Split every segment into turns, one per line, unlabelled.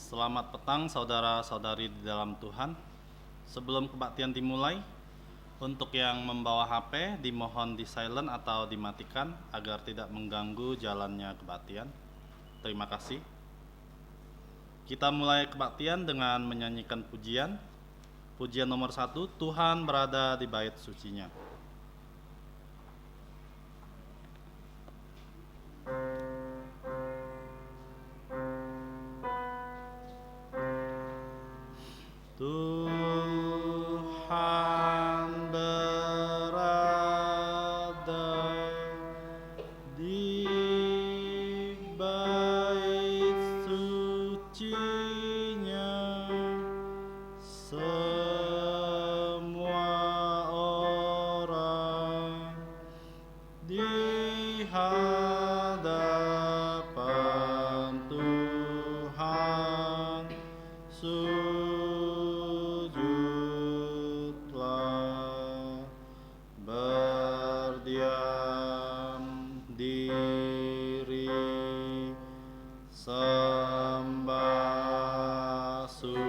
Selamat petang saudara-saudari di dalam Tuhan. Sebelum kebaktian dimulai, untuk yang membawa HP dimohon di silent atau dimatikan agar tidak mengganggu jalannya kebaktian. Terima kasih. Kita mulai kebaktian dengan menyanyikan pujian. Pujian nomor 1, Tuhan berada di bait sucinya. Tuhan berada di bait sucinya, semua orang di hadapan Tuhan sujudlah, berdiam diri, sembah sujud.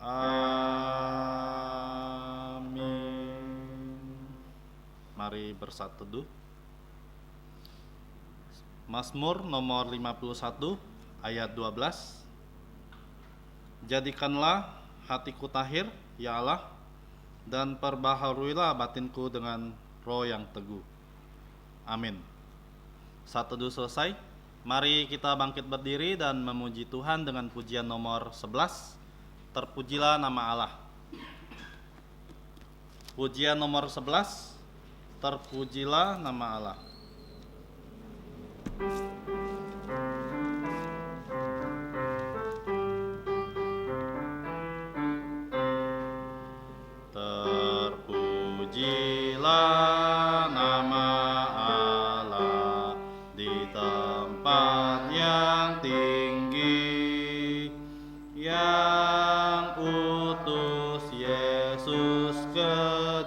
Amin. Mari bersatu teduh. Mazmur nomor 51 ayat 12. Jadikanlah hatiku tahir, ya Allah, dan perbaharuilah batinku dengan roh yang teguh. Amin. Saat teduh selesai, mari kita bangkit berdiri dan memuji Tuhan dengan pujian nomor 11. Terpujilah nama Allah. Pujian nomor 11. Terpujilah nama Allah. Terpujilah nama Allah di tempat yang tinggi, yang utus Yesus ke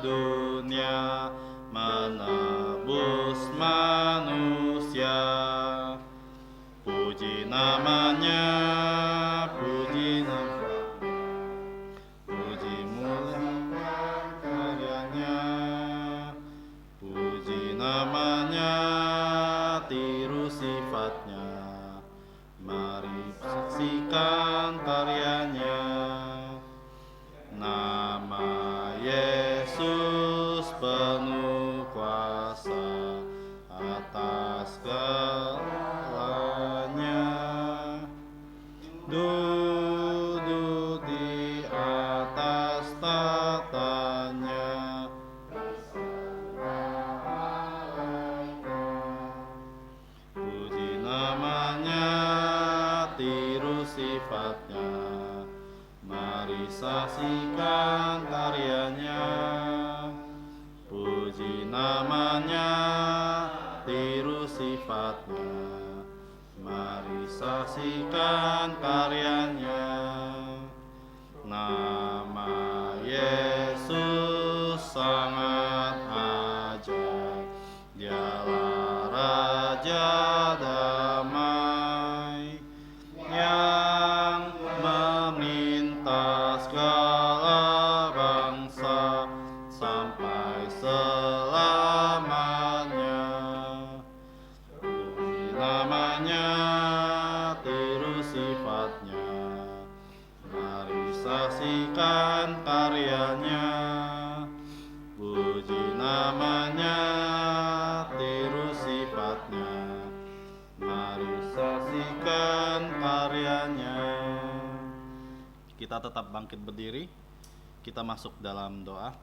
dunia menebus manusia. Puji namanya, puji namanya, puji muliakan karyanya, puji namanya, tiru sifatnya, mari saksikan karyanya. Nama Yesus penuh kuasa atas segalanya, duduk di atas tatanya, puji namanya, tiru sifatnya, mari saksikan karyanya. Puji namanya, tiru sifatnya, mari saksikan karyanya. Nama Yesus sangat ajaib, Dialah Raja damai yang meminta segala bangsa sampai selamanya. Puji namanya, tiru sifatnya, mari saksikan karyanya. Puji namanya, tiru sifatnya, mari saksikan karyanya. Kita tetap bangkit berdiri. Kita masuk dalam doa.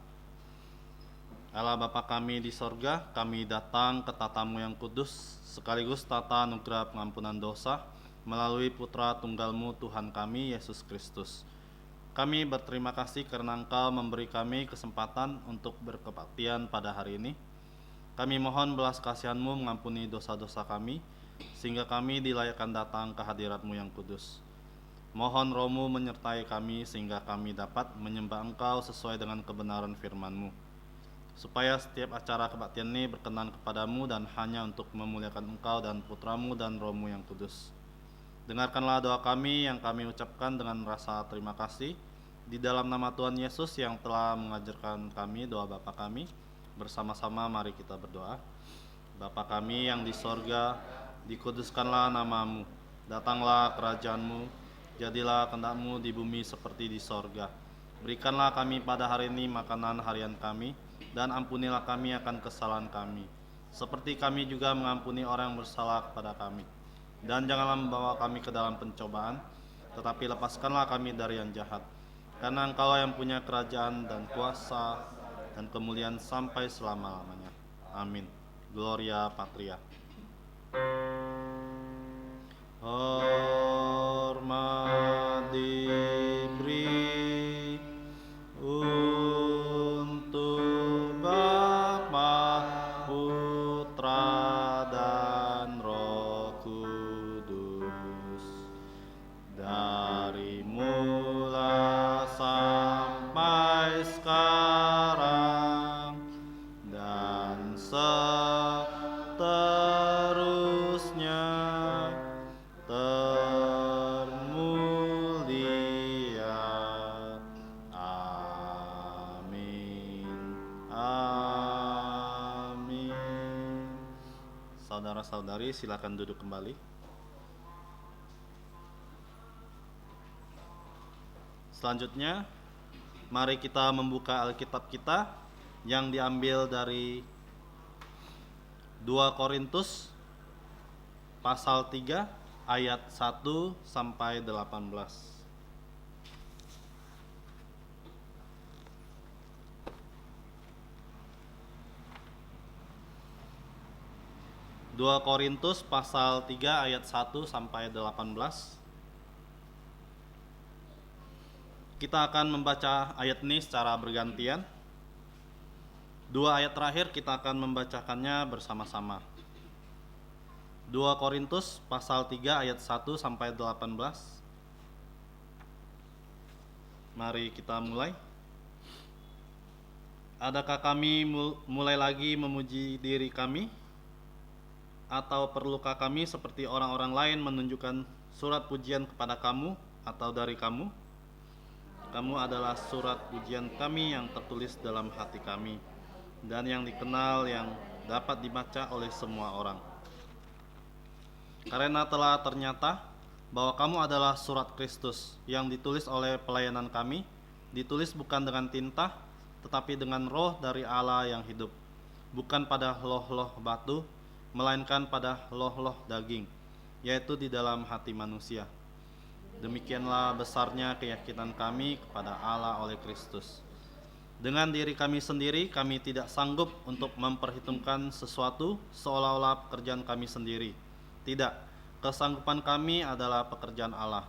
Allah Bapa kami di sorga, kami datang ke tatamu yang kudus, sekaligus tata anugerah pengampunan dosa, melalui Putra Tunggalmu Tuhan kami, Yesus Kristus. Kami berterima kasih karena Engkau memberi kami kesempatan untuk berkebaktian pada hari ini. Kami mohon belas kasihan-Mu mengampuni dosa-dosa kami, sehingga kami dilayakkan datang ke hadirat-Mu yang kudus. Mohon Roh-Mu menyertai kami sehingga kami dapat menyembah Engkau sesuai dengan kebenaran firman-Mu. supaya setiap acara kebaktian ini berkenan kepadamu dan hanya untuk memuliakan Engkau dan Putramu dan Roh-Mu yang kudus. Dengarkanlah doa kami yang kami ucapkan dengan rasa terima kasih di dalam nama Tuhan Yesus yang telah mengajarkan kami doa Bapa kami. Bersama-sama mari kita berdoa. Bapa kami yang di sorga, dikuduskanlah namamu, datanglah kerajaanmu, jadilah kehendak-Mu di bumi seperti di sorga. Berikanlah kami pada hari ini makanan harian kami, dan ampunilah kami akan kesalahan kami, seperti kami juga mengampuni orang yang bersalah kepada kami. Dan janganlah membawa kami ke dalam pencobaan, tetapi lepaskanlah kami dari yang jahat. Karena Engkau yang punya kerajaan dan kuasa dan kemuliaan sampai selama-lamanya. Amin. Gloria Patria. Hormat diberi untuk Bapa, Putra, dan Roh Kudus, dari mula sampai sekarang dan seterusnya, termulia. Amin. Amin. Saudara-saudari, silakan duduk kembali. Selanjutnya, mari kita membuka Alkitab kita yang diambil dari 2 Korintus pasal 3 ayat 1 sampai 18. 2 Korintus pasal 3 ayat 1 sampai 18. Kita akan membaca ayat ini secara bergantian. 2 ayat terakhir kita akan membacakannya bersama-sama. 2 Korintus pasal 3 ayat 1 sampai 18. Mari kita mulai. Adakah kami mulai lagi memuji diri kami? Atau perlukah kami seperti orang-orang lain menunjukkan surat pujian kepada kamu atau dari kamu? Kamu adalah surat pujian kami yang tertulis dalam hati kami dan yang dikenal yang dapat dibaca oleh semua orang. Karena telah ternyata bahwa kamu adalah surat Kristus yang ditulis oleh pelayanan kami, ditulis bukan dengan tinta, tetapi dengan roh dari Allah yang hidup, bukan pada loh-loh batu, melainkan pada loh-loh daging, yaitu di dalam hati manusia. Demikianlah besarnya keyakinan kami kepada Allah oleh Kristus. Dengan diri kami sendiri, kami tidak sanggup untuk memperhitungkan sesuatu seolah-olah pekerjaan kami sendiri. Tidak, kesanggupan kami adalah pekerjaan Allah.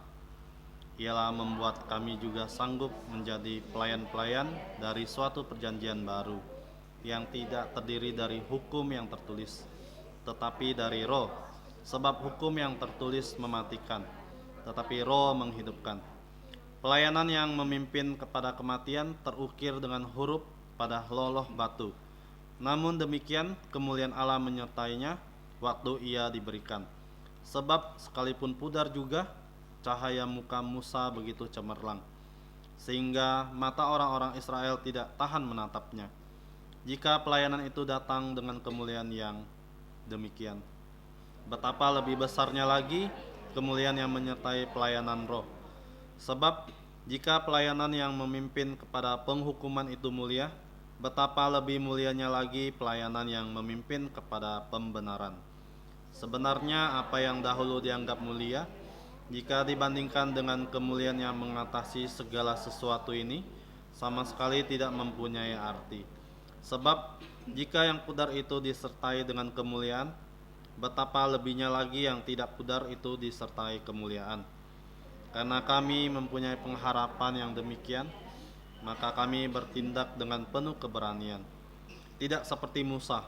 Ialah membuat kami juga sanggup menjadi pelayan-pelayan dari suatu perjanjian baru, yang tidak terdiri dari hukum yang tertulis, tetapi dari roh. Sebab hukum yang tertulis mematikan, tetapi roh menghidupkan. Pelayanan yang memimpin kepada kematian terukir dengan huruf pada loh-loh batu. Namun demikian kemuliaan Allah menyertainya waktu ia diberikan. Sebab sekalipun pudar juga, cahaya muka Musa begitu cemerlang, sehingga mata orang-orang Israel tidak tahan menatapnya. Jika pelayanan itu datang dengan kemuliaan yang demikian, betapa lebih besarnya lagi kemuliaan yang menyertai pelayanan roh. Sebab jika pelayanan yang memimpin kepada penghukuman itu mulia, betapa lebih mulianya lagi pelayanan yang memimpin kepada pembenaran. Sebenarnya apa yang dahulu dianggap mulia, jika dibandingkan dengan kemuliaan yang mengatasi segala sesuatu ini, sama sekali tidak mempunyai arti. Sebab jika yang pudar itu disertai dengan kemuliaan, betapa lebihnya lagi yang tidak pudar itu disertai kemuliaan. Karena kami mempunyai pengharapan yang demikian, maka kami bertindak dengan penuh keberanian. Tidak seperti Musa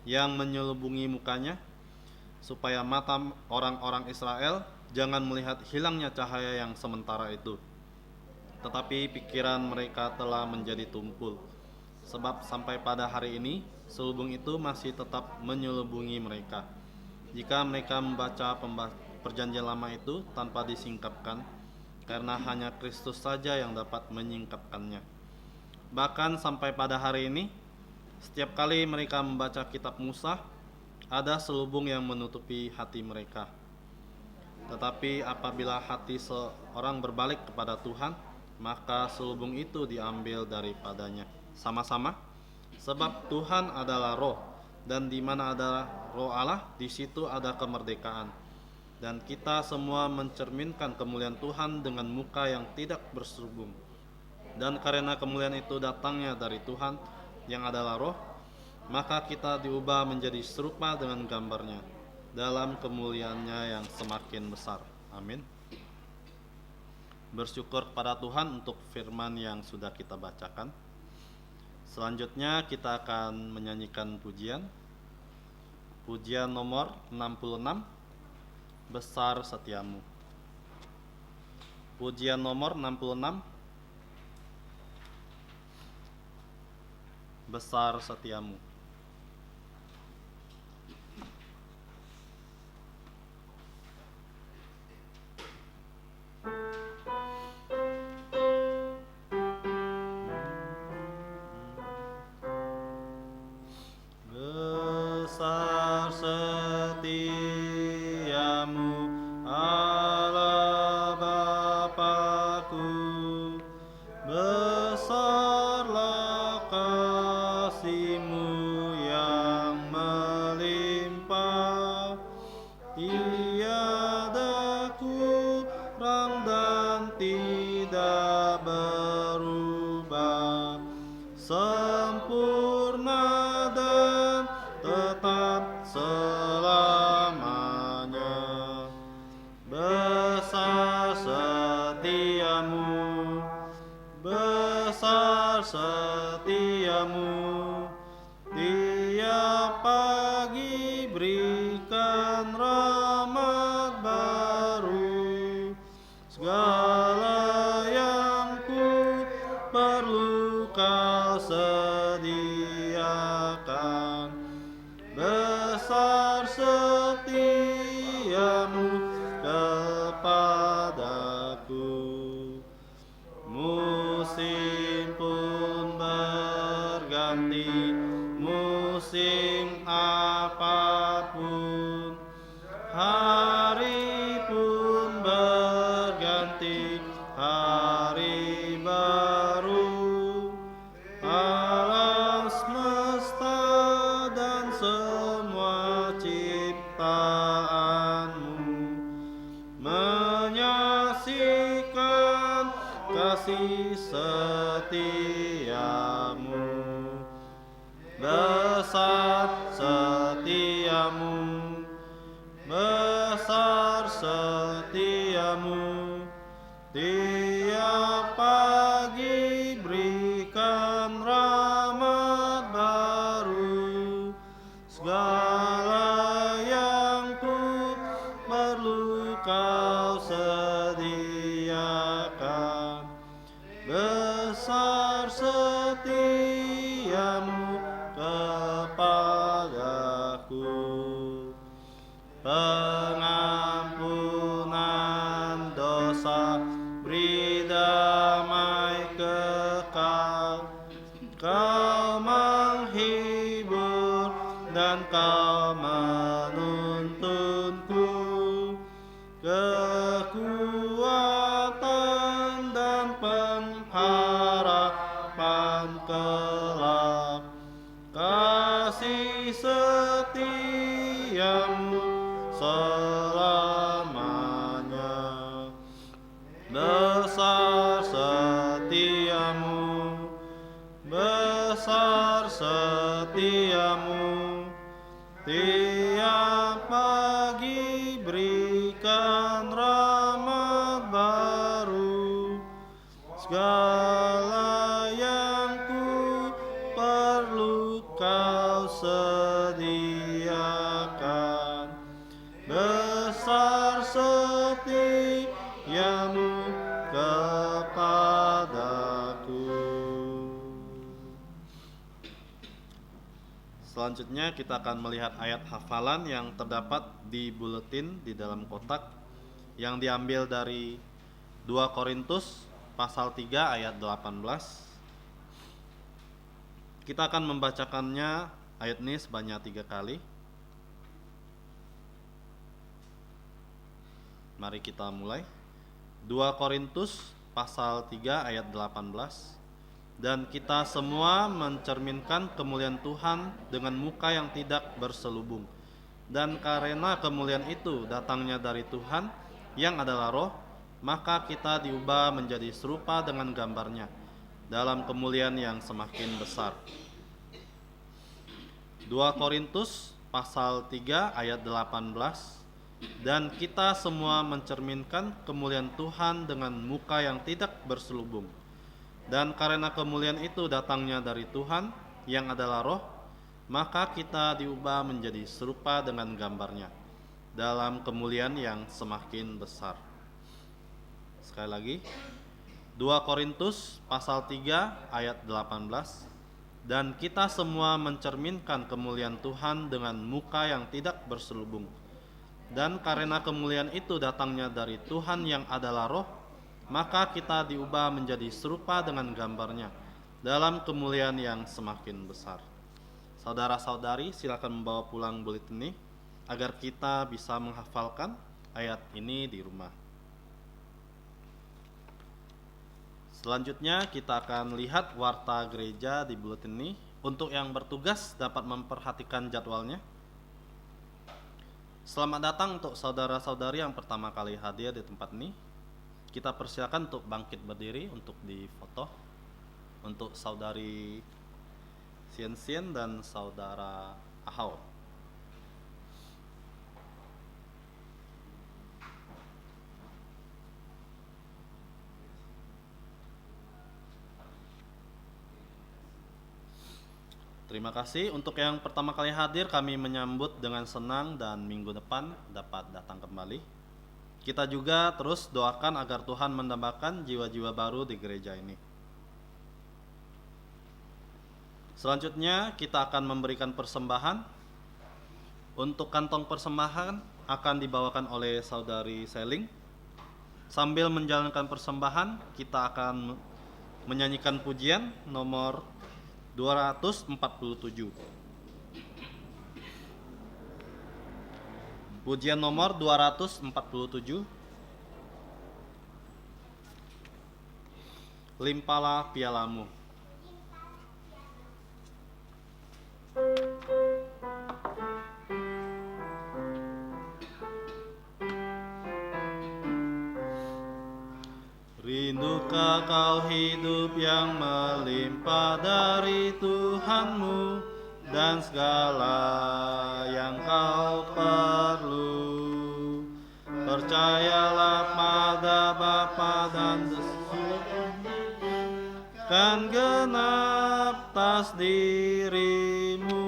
yang menyelubungi mukanya, supaya mata orang-orang Israel jangan melihat hilangnya cahaya yang sementara itu. Tetapi pikiran mereka telah menjadi tumpul, Sebab sampai pada hari ini, selubung itu masih tetap menyelubungi mereka. Jika mereka membaca perjanjian lama itu tanpa disingkapkan, karena hanya Kristus saja yang dapat menyingkapkannya. Bahkan sampai pada hari ini, setiap kali mereka membaca kitab Musa, ada selubung yang menutupi hati mereka. Tetapi apabila hati seorang berbalik kepada Tuhan, maka selubung itu diambil daripadanya. Sama-sama, sebab Tuhan adalah roh, dan di mana ada roh Allah, di situ ada kemerdekaan. Dan kita semua mencerminkan kemuliaan Tuhan dengan muka yang tidak berselubung. Dan karena kemuliaan itu datangnya dari Tuhan yang adalah roh, maka kita diubah menjadi serupa dengan gambarnya dalam kemuliaannya yang semakin besar. Amin. Bersyukur kepada Tuhan untuk firman yang sudah kita bacakan. Selanjutnya kita akan menyanyikan pujian. Pujian nomor 66, Besar Setiamu. Pujian nomor 66, Besar Setiamu. Besar setiamu, Allah Bapa-Ku, besarlah kasih-Mu yang melimpah, tiada kurang dan tidak berubah, sempurna dan tetap selamanya. Besar setiamu, besar setiamu, tiap pagi berikan rahmat baru. Segala yang ku perlu Kau sediakan. Besar setiamu kepadaku. Musim pun berganti, musim apapun, hari pun berganti, hari baru. Alam semesta dan semua ciptaan-Mu menyaksikan kasih setiamu. Besar setiamu, besar setiamu, tiap pagi berikan rahmat baru. Segala yang ku perlu Kau sediakan. Besar setiamu kepadaku. Pengampunan dosa, beri damai kekal. Kau menghibur dan Kau menuntunku, kekuatan dan pengharapan kelak. Kasih setiamu selamanya. Besar setiamu, besar setiamu, tiap pagi berikan rahmat baru. Segala yang ku perlu Kau sediakan. Besar setiamu kepadaku. Selanjutnya kita akan melihat ayat hafalan yang terdapat di buletin di dalam kotak yang diambil dari 2 Korintus pasal 3 ayat 18. Kita akan membacakannya ayat ini sebanyak 3 kali. Mari kita mulai. 2 Korintus pasal 3 ayat 18. Dan kita semua mencerminkan kemuliaan Tuhan dengan muka yang tidak berselubung. Dan karena kemuliaan itu datangnya dari Tuhan yang adalah Roh, maka kita diubah menjadi serupa dengan gambarnya dalam kemuliaan yang semakin besar. 2 Korintus pasal 3 ayat 18. Dan kita semua mencerminkan kemuliaan Tuhan dengan muka yang tidak berselubung. Dan karena kemuliaan itu datangnya dari Tuhan yang adalah Roh, maka kita diubah menjadi serupa dengan gambarnya dalam kemuliaan yang semakin besar. Sekali lagi, 2 Korintus pasal 3 ayat 18. Dan kita semua mencerminkan kemuliaan Tuhan dengan muka yang tidak berselubung. Dan karena kemuliaan itu datangnya dari Tuhan yang adalah Roh, maka kita diubah menjadi serupa dengan gambarnya dalam kemuliaan yang semakin besar. Saudara-saudari, silakan membawa pulang buletin ini agar kita bisa menghafalkan ayat ini di rumah. Selanjutnya kita akan lihat warta gereja di buletin ini. Untuk yang bertugas dapat memperhatikan jadwalnya. Selamat datang untuk saudara-saudari yang pertama kali hadir di tempat ini. Kita persilakan untuk bangkit berdiri untuk difoto. Untuk saudari Sien dan saudara Ahau. Terima kasih. Untuk yang pertama kali hadir, kami menyambut dengan senang dan minggu depan dapat datang kembali. Kita juga terus doakan agar Tuhan menambahkan jiwa-jiwa baru di gereja ini. Selanjutnya kita akan memberikan persembahan. Untuk kantong persembahan akan dibawakan oleh saudari Seling. Sambil menjalankan persembahan, kita akan menyanyikan pujian nomor 247. Pujian nomor 247. Limpahlah pialamu. Rindukah kau hidup yang melimpah dari Tuhanmu dan segala yang kau perlu? Percayalah pada Bapa dan kan genap tas dirimu,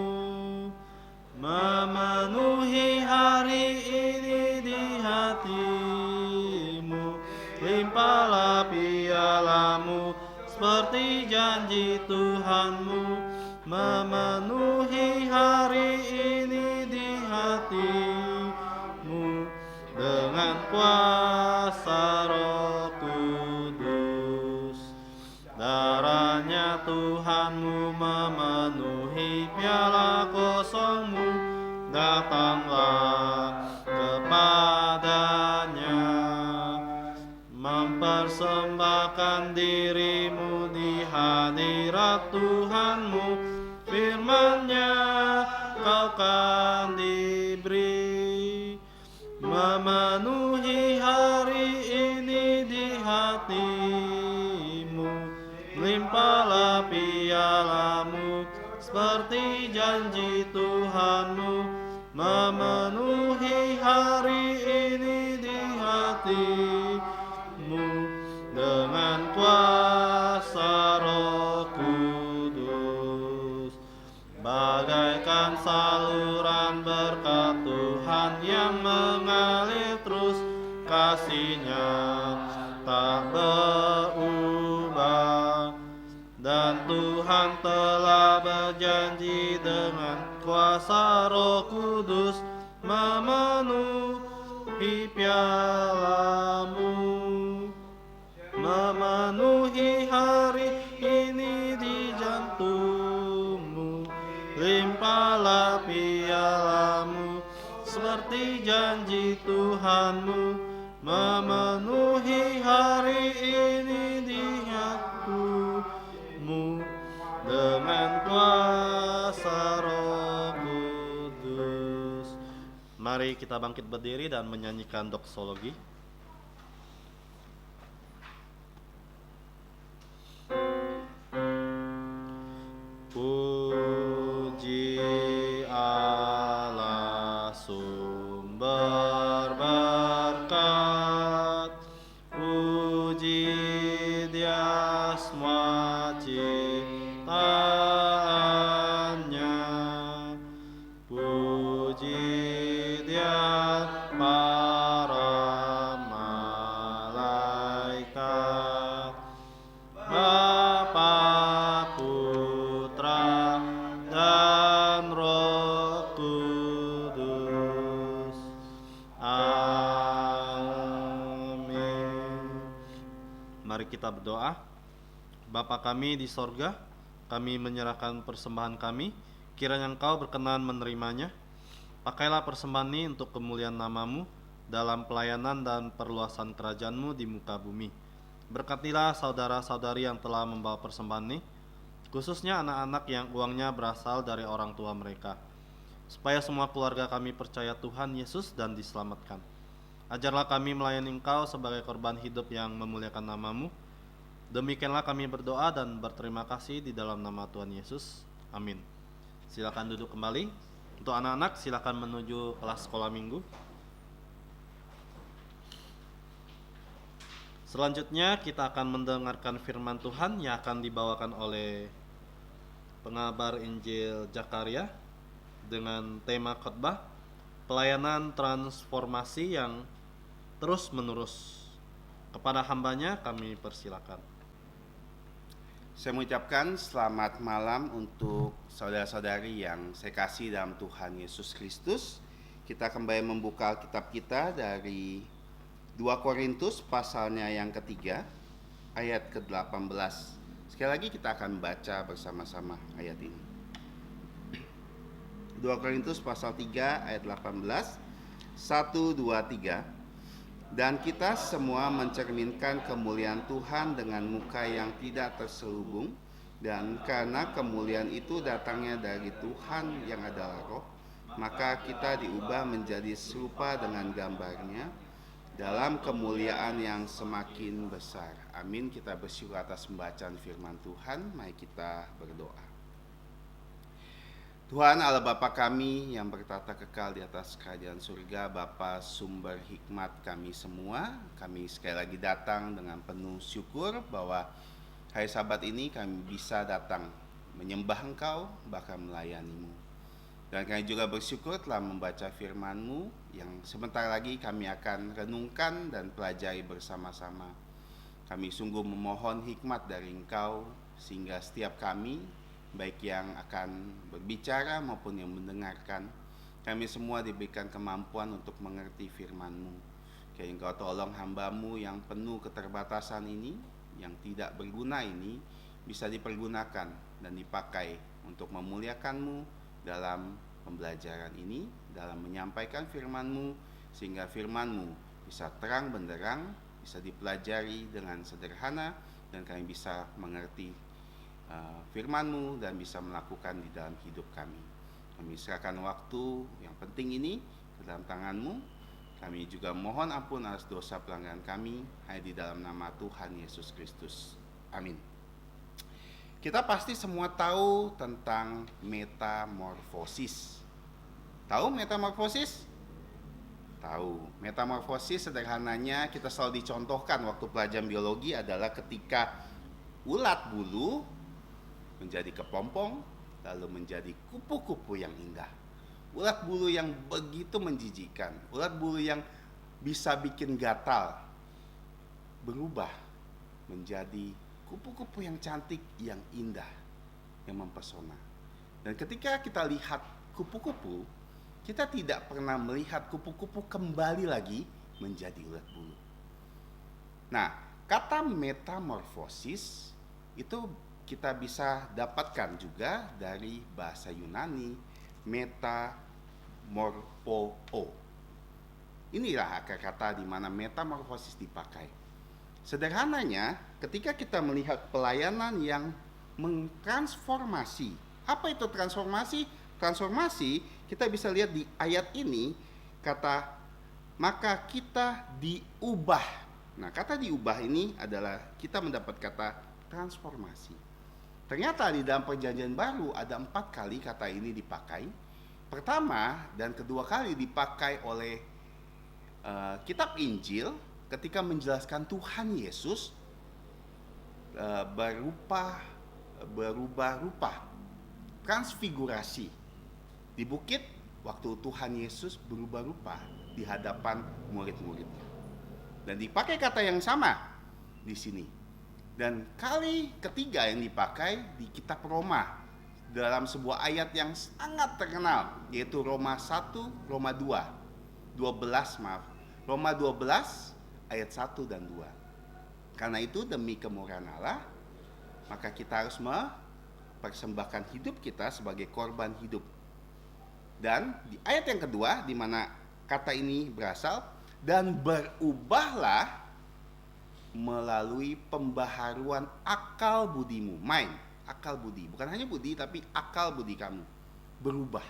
memenuhi hari ini di hatimu. Limpahlah pialamu seperti janji Tuhanmu, memenuhi hari ini di hatimu dengan kuasa Roh Kudus. Darahnya Tuhanmu memenuhi piala kosongmu, datanglah kepadanya, mempersembahkan dirimu di hadirat Tuhanmu. Firman-Nya kau kan diberi, memenuhi hari ini di hatimu. Limpahlah pialamu seperti janji Tuhanmu, memenuhi hari ini di hatimu dengan kuasa Roh Kudus. Bagaikan saluran berkat Tuhan yang mengalir terus, kasih-Nya tak berubah. Dan Tuhan telah berjanji dengan kuasa Roh Kudus memenuhi pialamu, memenuhi hari ini di jantungmu. Limpahlah pialamu seperti janji Tuhanmu, memenuhi hari ini di hatimu dengan kuasa Roh Kudus. Mari kita bangkit berdiri dan menyanyikan doksologi. Puji Allah sumber berkat, puji Dia semua ciptaannya, puji Dia para malaikat, Bapa, Putra, dan Roh Kudus. Amin. Mari kita berdoa. Bapa kami di sorga, kami menyerahkan persembahan kami, kiranya Engkau berkenan menerimanya. Pakailah persembahan ini untuk kemuliaan nama-Mu dalam pelayanan dan perluasan kerajaan-Mu di muka bumi. Berkatilah saudara-saudari yang telah membawa persembahan ini, khususnya anak-anak yang uangnya berasal dari orang tua mereka, supaya semua keluarga kami percaya Tuhan Yesus dan diselamatkan. Ajarlah kami melayani Engkau sebagai korban hidup yang memuliakan nama-Mu. Demikianlah kami berdoa dan berterima kasih di dalam nama Tuhan Yesus. Amin. Silakan duduk kembali. Untuk anak-anak silakan menuju kelas sekolah minggu. Selanjutnya kita akan mendengarkan firman Tuhan yang akan dibawakan oleh pengabar Injil Zakaria dengan tema khotbah pelayanan transformasi yang terus menerus. Kepada hambanya kami persilakan.
Saya mengucapkan selamat malam untuk saudara-saudari yang saya kasih dalam Tuhan Yesus Kristus. Kita kembali membuka kitab kita dari 2 Korintus pasalnya yang ketiga, ayat ke-18. Sekali lagi kita akan baca bersama-sama ayat ini. 2 Korintus pasal 3 ayat 18. 1, 2, 3. Dan kita semua mencerminkan kemuliaan Tuhan dengan muka yang tidak terselubung, dan karena kemuliaan itu datangnya dari Tuhan yang adalah Roh, maka kita diubah menjadi serupa dengan gambarnya dalam kemuliaan yang semakin besar. Amin. Kita bersyukur atas pembacaan firman Tuhan. Mari kita berdoa. Tuhan Allah Bapa kami yang bertata kekal di atas kerajaan surga, Bapa sumber hikmat kami semua, kami sekali lagi datang dengan penuh syukur bahwa hari Sabat ini kami bisa datang menyembah Engkau, bahkan melayani-Mu. Dan kami juga bersyukur telah membaca firman-Mu yang sebentar lagi kami akan renungkan dan pelajari bersama-sama. Kami sungguh memohon hikmat dari Engkau sehingga setiap kami, baik yang akan berbicara maupun yang mendengarkan, kami semua diberikan kemampuan untuk mengerti firman-Mu. Kiranya Engkau tolong hamba-Mu yang penuh keterbatasan ini, yang tidak berguna ini, bisa dipergunakan dan dipakai untuk memuliakan-Mu dalam pembelajaran ini, dalam menyampaikan firman-Mu, sehingga firman-Mu bisa terang benderang, bisa dipelajari dengan sederhana, dan kami bisa mengerti firman-Mu dan bisa melakukan di dalam hidup kami. Kami serahkan waktu yang penting ini ke dalam tangan-Mu. Kami juga mohon ampun atas dosa pelanggaran kami, hanya di dalam nama Tuhan Yesus Kristus. Amin. Kita pasti semua tahu tentang metamorfosis. Tahu metamorfosis? Tahu. Metamorfosis sederhananya kita selalu dicontohkan waktu pelajaran biologi adalah ketika ulat bulu menjadi kepompong, lalu menjadi kupu-kupu yang indah. Ulat bulu yang begitu menjijikkan, ulat bulu yang bisa bikin gatal, berubah menjadi kupu-kupu yang cantik, yang indah, yang mempesona. Dan ketika kita lihat kupu-kupu, kita tidak pernah melihat kupu-kupu kembali lagi menjadi ulat bulu. Nah, kata metamorfosis itu kita bisa dapatkan juga dari bahasa Yunani metamorpho. Inilah akar kata di mana metamorfosis dipakai. Sederhananya, ketika kita melihat pelayanan yang mentransformasi. Apa itu transformasi? Transformasi kita bisa lihat di ayat ini, kata maka kita diubah. Nah, kata diubah ini adalah kita mendapat kata transformasi. Ternyata di dalam perjanjian baru ada 4 kali kata ini dipakai. Pertama dan kedua kali dipakai oleh kitab Injil ketika menjelaskan Tuhan Yesus berubah rupa, transfigurasi di bukit waktu Tuhan Yesus berubah rupa di hadapan murid-muridnya. Dan dipakai kata yang sama di sini. Dan kali ketiga yang dipakai di kitab Roma dalam sebuah ayat yang sangat terkenal, yaitu Roma 1, Roma 2, 12 maaf. Roma 12 ayat 1 dan 2. Karena itu demi kemurahan Allah, maka kita harus mempersembahkan hidup kita sebagai korban hidup. Dan di ayat yang kedua, di mana kata ini berasal, dan berubahlah melalui pembaharuan akal budimu. Mind, akal budi. Bukan hanya budi, tapi akal budi kamu. Berubah.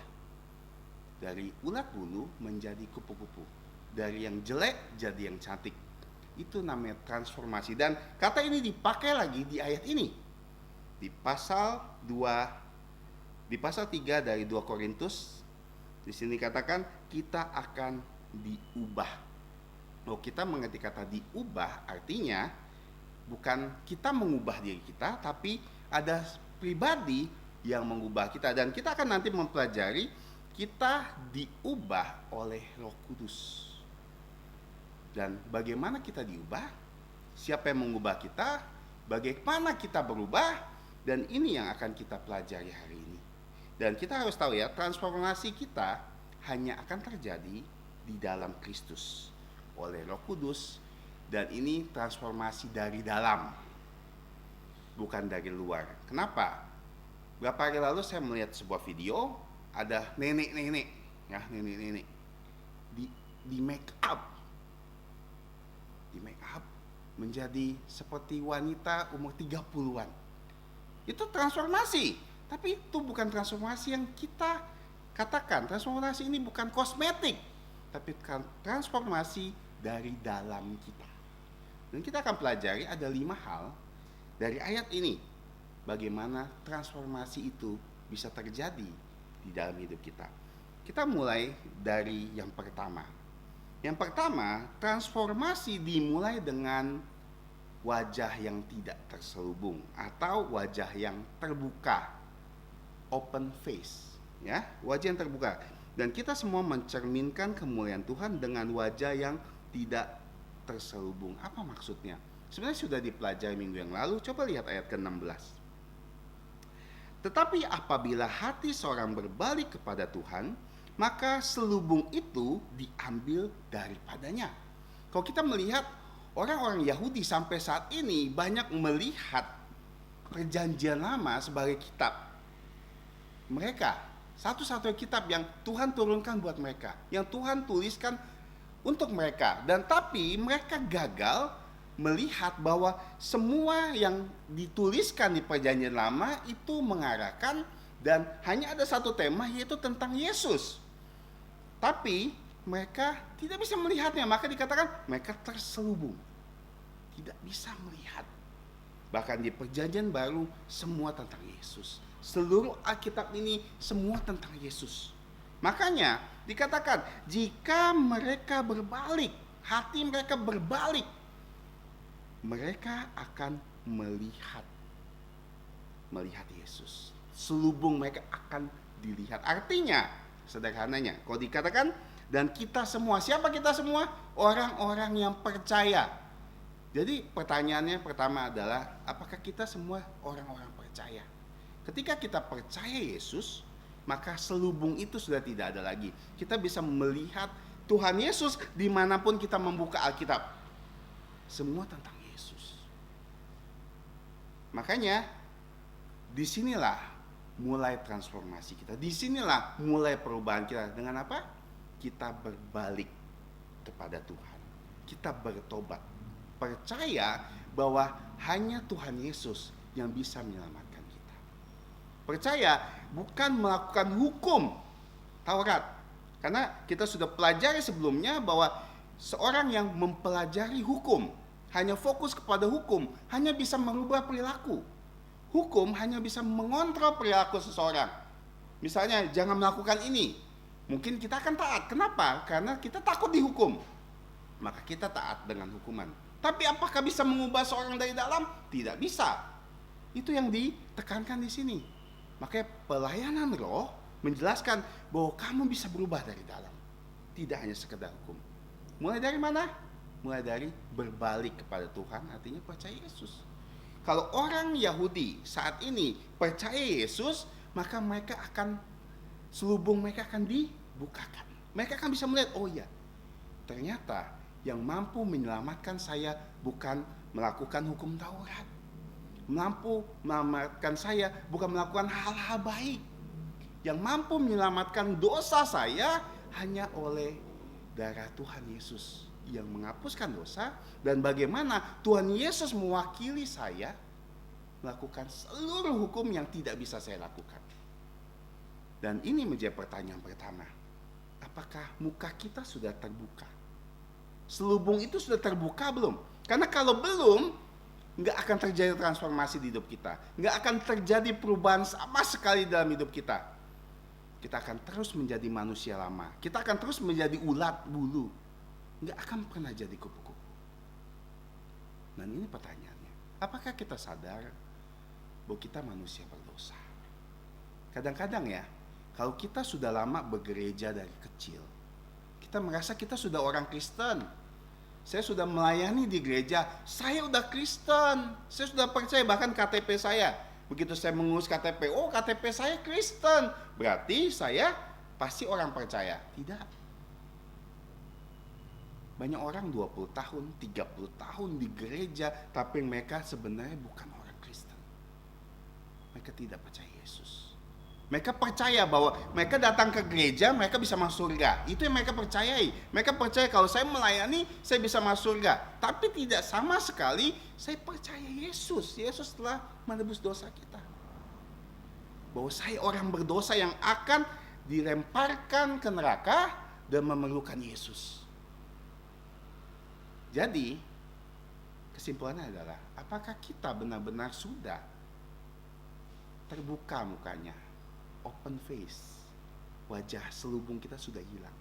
Dari ulat bulu menjadi kupu-kupu. Dari yang jelek jadi yang cantik. Itu namanya transformasi. Dan kata ini dipakai lagi di ayat ini. Di pasal 2, di pasal 3 dari 2 Korintus. Di sini katakan kita akan diubah. Kita mengerti kata diubah artinya bukan kita mengubah diri kita, tapi ada pribadi yang mengubah kita. Dan kita akan nanti mempelajari kita diubah oleh Roh Kudus. Dan bagaimana kita diubah? Siapa yang mengubah kita? Bagaimana kita berubah? Dan ini yang akan kita pelajari hari ini. Dan kita harus tahu ya, transformasi kita hanya akan terjadi di dalam Kristus oleh Roh Kudus, dan ini transformasi dari dalam, bukan dari luar. Kenapa? Beberapa hari lalu saya melihat sebuah video, ada nenek-nenek, ya nenek-nenek di make up menjadi seperti wanita umur 30-an. Itu transformasi, tapi itu bukan transformasi yang kita katakan. Transformasi ini bukan kosmetik, tapi transformasi dari dalam kita. Dan kita akan pelajari ada 5 hal dari ayat ini, bagaimana transformasi itu bisa terjadi di dalam hidup kita. Kita mulai dari yang pertama. Yang pertama, transformasi dimulai dengan wajah yang tidak terselubung atau wajah yang terbuka, open face, ya, wajah yang terbuka. Dan kita semua mencerminkan kemuliaan Tuhan dengan wajah yang tidak terselubung. Apa maksudnya? Sebenarnya sudah dipelajari minggu yang lalu. Coba lihat ayat ke-16. Tetapi apabila hati seorang berbalik kepada Tuhan, maka selubung itu diambil daripadanya. Kalau kita melihat orang-orang Yahudi sampai saat ini banyak melihat Perjanjian Lama sebagai kitab mereka, satu-satunya kitab yang Tuhan turunkan buat mereka, yang Tuhan tuliskan untuk mereka. Dan tapi mereka gagal melihat bahwa semua yang dituliskan di Perjanjian Lama itu mengarahkan dan hanya ada satu tema, yaitu tentang Yesus. Tapi mereka tidak bisa melihatnya, maka dikatakan mereka terselubung, tidak bisa melihat. Bahkan di Perjanjian Baru semua tentang Yesus. Seluruh Alkitab ini semua tentang Yesus. Makanya dikatakan jika mereka berbalik, hati mereka berbalik, mereka akan melihat Yesus. Selubung mereka akan dilihat. Artinya, sederhananya, kalau dikatakan dan kita semua, siapa kita semua? Orang-orang yang percaya. Jadi pertanyaannya pertama adalah, apakah kita semua orang-orang percaya? Ketika kita percaya Yesus, maka selubung itu sudah tidak ada lagi. Kita bisa melihat Tuhan Yesus dimanapun kita membuka Alkitab. Semua tentang Yesus. Makanya disinilah mulai transformasi kita. Disinilah mulai perubahan kita. Dengan apa? Kita berbalik kepada Tuhan. Kita bertobat. Percaya bahwa hanya Tuhan Yesus yang bisa menyelamatkan kita. Percaya bukan melakukan hukum Taurat. Karena kita sudah pelajari sebelumnya bahwa seorang yang mempelajari hukum, hanya fokus kepada hukum, hanya bisa merubah perilaku. Hukum hanya bisa mengontrol perilaku seseorang. Misalnya, jangan melakukan ini. Mungkin kita akan taat. Kenapa? Karena kita takut dihukum. Maka kita taat dengan hukuman. Tapi apakah bisa mengubah seorang dari dalam? Tidak bisa. Itu yang ditekankan di sini. Makanya pelayanan roh menjelaskan bahwa kamu bisa berubah dari dalam. Tidak hanya sekedar hukum. Mulai dari mana? Mulai dari berbalik kepada Tuhan, artinya percaya Yesus. Kalau orang Yahudi saat ini percaya Yesus, maka mereka akan, selubung mereka akan dibukakan. Mereka akan bisa melihat, oh ya, ternyata yang mampu menyelamatkan saya bukan melakukan hukum Taurat. Mampu menyelamatkan saya bukan melakukan hal-hal baik. Yang mampu menyelamatkan dosa saya hanya oleh darah Tuhan Yesus yang menghapuskan dosa, dan bagaimana Tuhan Yesus mewakili saya melakukan seluruh hukum yang tidak bisa saya lakukan. Dan ini menjadi pertanyaan pertama. Apakah muka kita sudah terbuka? Selubung itu sudah terbuka belum? Karena kalau belum, nggak akan terjadi transformasi di hidup kita. Nggak akan terjadi perubahan sama sekali dalam hidup kita. Kita akan terus menjadi manusia lama. Kita akan terus menjadi ulat bulu. Nggak akan pernah jadi kupu-kupu. Dan ini pertanyaannya. Apakah kita sadar bahwa kita manusia berdosa? Kadang-kadang ya, kalau kita sudah lama bergereja dari kecil, kita merasa kita sudah orang Kristen. Saya sudah melayani di gereja, saya udah Kristen. Saya sudah percaya, bahkan KTP saya. Begitu saya mengurus KTP, oh KTP saya Kristen. Berarti saya pasti orang percaya. Tidak. Banyak orang 20 tahun, 30 tahun di gereja, tapi mereka sebenarnya bukan orang Kristen. Mereka tidak percaya Yesus. Mereka percaya bahwa mereka datang ke gereja, mereka bisa masuk surga. Itu yang mereka percayai. Mereka percaya kalau saya melayani, saya bisa masuk surga. Tapi tidak sama sekali saya percaya Yesus. Yesus telah menebus dosa kita. Bahwa saya orang berdosa yang akan dilemparkan ke neraka dan memerlukan Yesus. Jadi, kesimpulannya adalah, apakah kita benar-benar sudah terbuka mukanya? Open face, wajah selubung kita sudah hilang.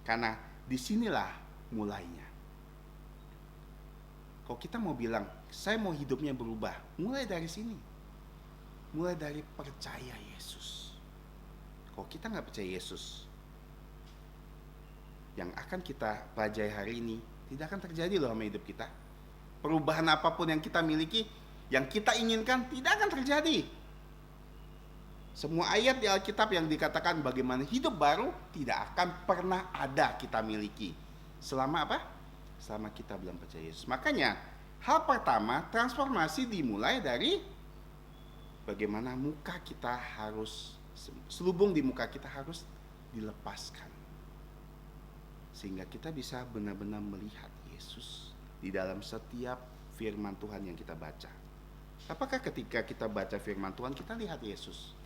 Karena disinilah mulainya. Kalau kita mau bilang, saya mau hidupnya berubah, mulai dari sini. Mulai dari percaya Yesus. Kalau kita nggak percaya Yesus, yang akan kita pelajari hari ini tidak akan terjadi loh sama hidup kita. Perubahan apapun yang kita miliki, yang kita inginkan tidak akan terjadi. Semua ayat di Alkitab yang dikatakan bagaimana hidup baru tidak akan pernah ada kita miliki. Selama apa? Selama kita belum percaya Yesus. Makanya hal pertama, transformasi dimulai dari bagaimana muka kita harus, selubung di muka kita harus dilepaskan. Sehingga kita bisa benar-benar melihat Yesus di dalam setiap firman Tuhan yang kita baca. Apakah ketika kita baca firman Tuhan kita lihat Yesus?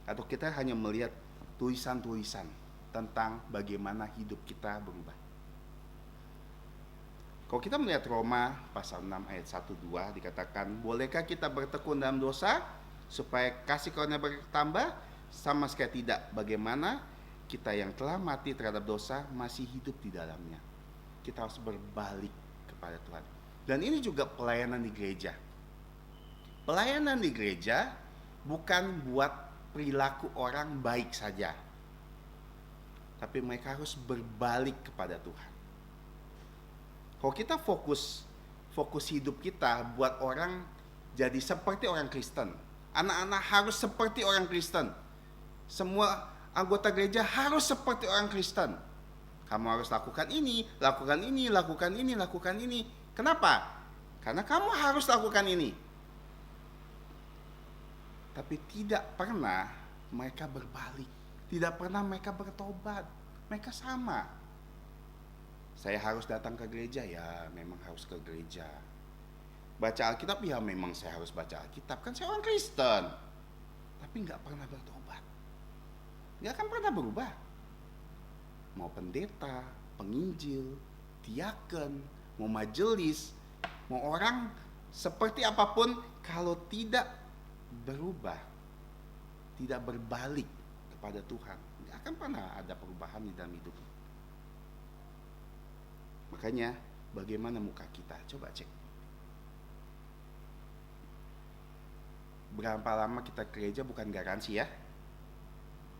Atau kita hanya melihat tulisan-tulisan tentang bagaimana hidup kita berubah? Kalau kita melihat Roma pasal 6 ayat 1-2 dikatakan, bolehkah kita bertekun dalam dosa supaya kasih karunia bertambah? Sama sekali tidak. Bagaimana kita yang telah mati terhadap dosa masih hidup di dalamnya. Kita harus berbalik kepada Tuhan. Dan ini juga pelayanan di gereja. Pelayanan di gereja bukan buat perilaku orang baik saja, tapi mereka harus berbalik kepada Tuhan. Kalau kita fokus hidup kita buat orang jadi seperti orang Kristen, anak-anak harus seperti orang Kristen, Semua anggota gereja harus seperti orang Kristen. Kamu harus lakukan ini, lakukan ini, lakukan ini, lakukan ini. Kenapa? Karena kamu harus lakukan ini. Tapi tidak pernah mereka berbalik. Tidak pernah mereka bertobat. Mereka sama. Saya harus datang ke gereja, ya memang harus ke gereja. Baca Alkitab, ya memang saya harus baca Alkitab. Kan saya orang Kristen. Tapi nggak pernah bertobat. Nggak akan pernah berubah. Mau pendeta, penginjil, diaken, mau majelis, mau orang seperti apapun, kalau tidak berubah, tidak berbalik kepada Tuhan, nggak akan pernah ada perubahan di dalam hidup. Makanya bagaimana muka kita? Coba cek. Berapa lama kita ke gereja bukan garansi ya.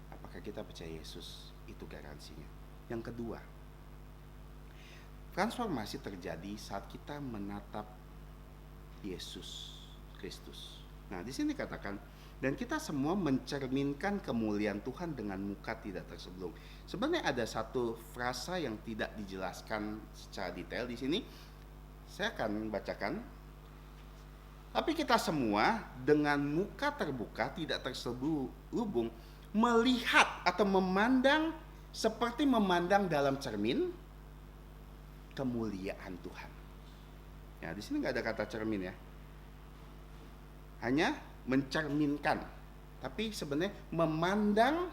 Apakah kita percaya Yesus? Itu garansinya. Yang kedua, transformasi terjadi saat kita menatap Yesus Kristus. Nah, di sini katakan, dan kita semua mencerminkan kemuliaan Tuhan dengan muka tidak terselubung. Sebenarnya ada satu frasa yang tidak dijelaskan secara detail di sini. Saya akan bacakan. Tapi kita semua dengan muka terbuka tidak terselubung melihat atau memandang seperti memandang dalam cermin kemuliaan Tuhan. Ya, di sini nggak ada kata cermin ya. Hanya mencerminkan. Tapi sebenarnya memandang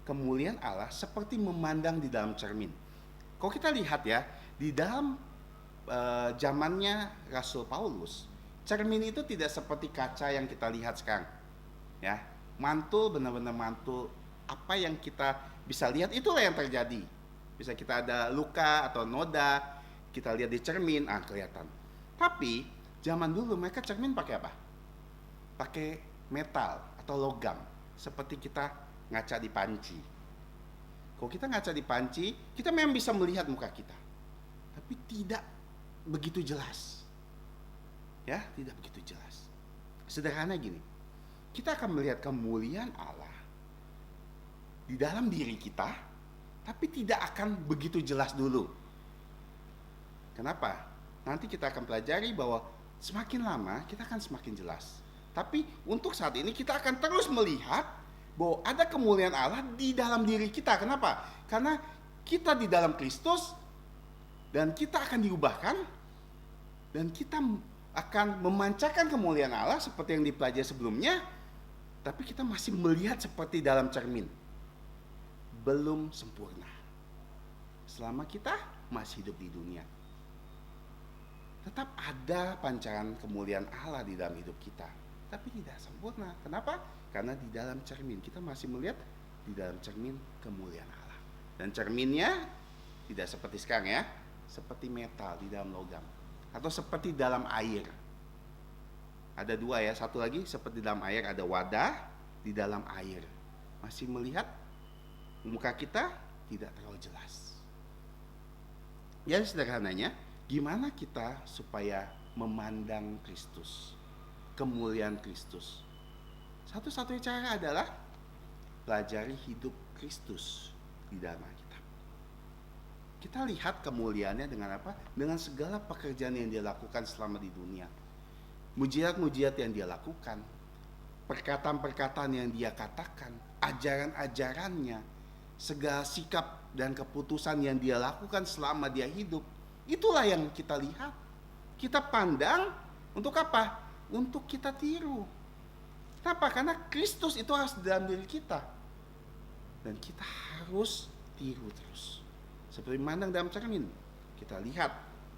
kemuliaan Allah seperti memandang di dalam cermin. Kalau kita lihat ya, di dalam zamannya Rasul Paulus, cermin itu tidak seperti kaca yang kita lihat sekarang. Ya, mantul, benar-benar mantul. Apa yang kita bisa lihat, itulah yang terjadi. Bisa kita ada luka atau noda, kita lihat di cermin, kelihatan. Tapi zaman dulu mereka cermin pakai apa? Pakai metal atau logam, seperti kita ngaca di panci. Kalau kita ngaca di panci, kita memang bisa melihat muka kita, tapi tidak begitu jelas. Ya, tidak begitu jelas. Sederhana gini, kita akan melihat kemuliaan Allah di dalam diri kita, tapi tidak akan begitu jelas dulu. Kenapa? Nanti kita akan pelajari bahwa semakin lama kita akan semakin jelas. Tapi untuk saat ini kita akan terus melihat bahwa ada kemuliaan Allah di dalam diri kita. Kenapa? Karena kita di dalam Kristus dan kita akan diubahkan dan kita akan memancarkan kemuliaan Allah seperti yang dipelajari sebelumnya, tapi kita masih melihat seperti dalam cermin. Belum sempurna. Selama kita masih hidup di dunia, tetap ada pancaran kemuliaan Allah di dalam hidup kita, tapi tidak sempurna. Kenapa? Karena di dalam cermin kita masih melihat di dalam cermin kemuliaan Allah. Dan cerminnya tidak seperti sekarang ya, seperti metal di dalam logam atau seperti dalam air. Ada dua ya, satu lagi seperti dalam air, ada wadah di dalam air. Masih melihat muka kita tidak terlalu jelas. Jadi sederhananya, gimana kita supaya memandang Kristus, kemuliaan Kristus? Satu-satunya cara adalah pelajari hidup Kristus di dalam Alkitab. Kita lihat kemuliaannya dengan apa? Dengan segala pekerjaan yang dia lakukan selama di dunia. Mujizat-mujizat yang dia lakukan, perkataan-perkataan yang dia katakan, ajaran-ajarannya, segala sikap dan keputusan yang dia lakukan selama dia hidup. Itulah yang kita lihat, kita pandang. Untuk apa? Untuk kita tiru. Kenapa? Karena Kristus itu harus dalam diri kita, dan kita harus tiru terus. Seperti memandang dalam cermin, kita lihat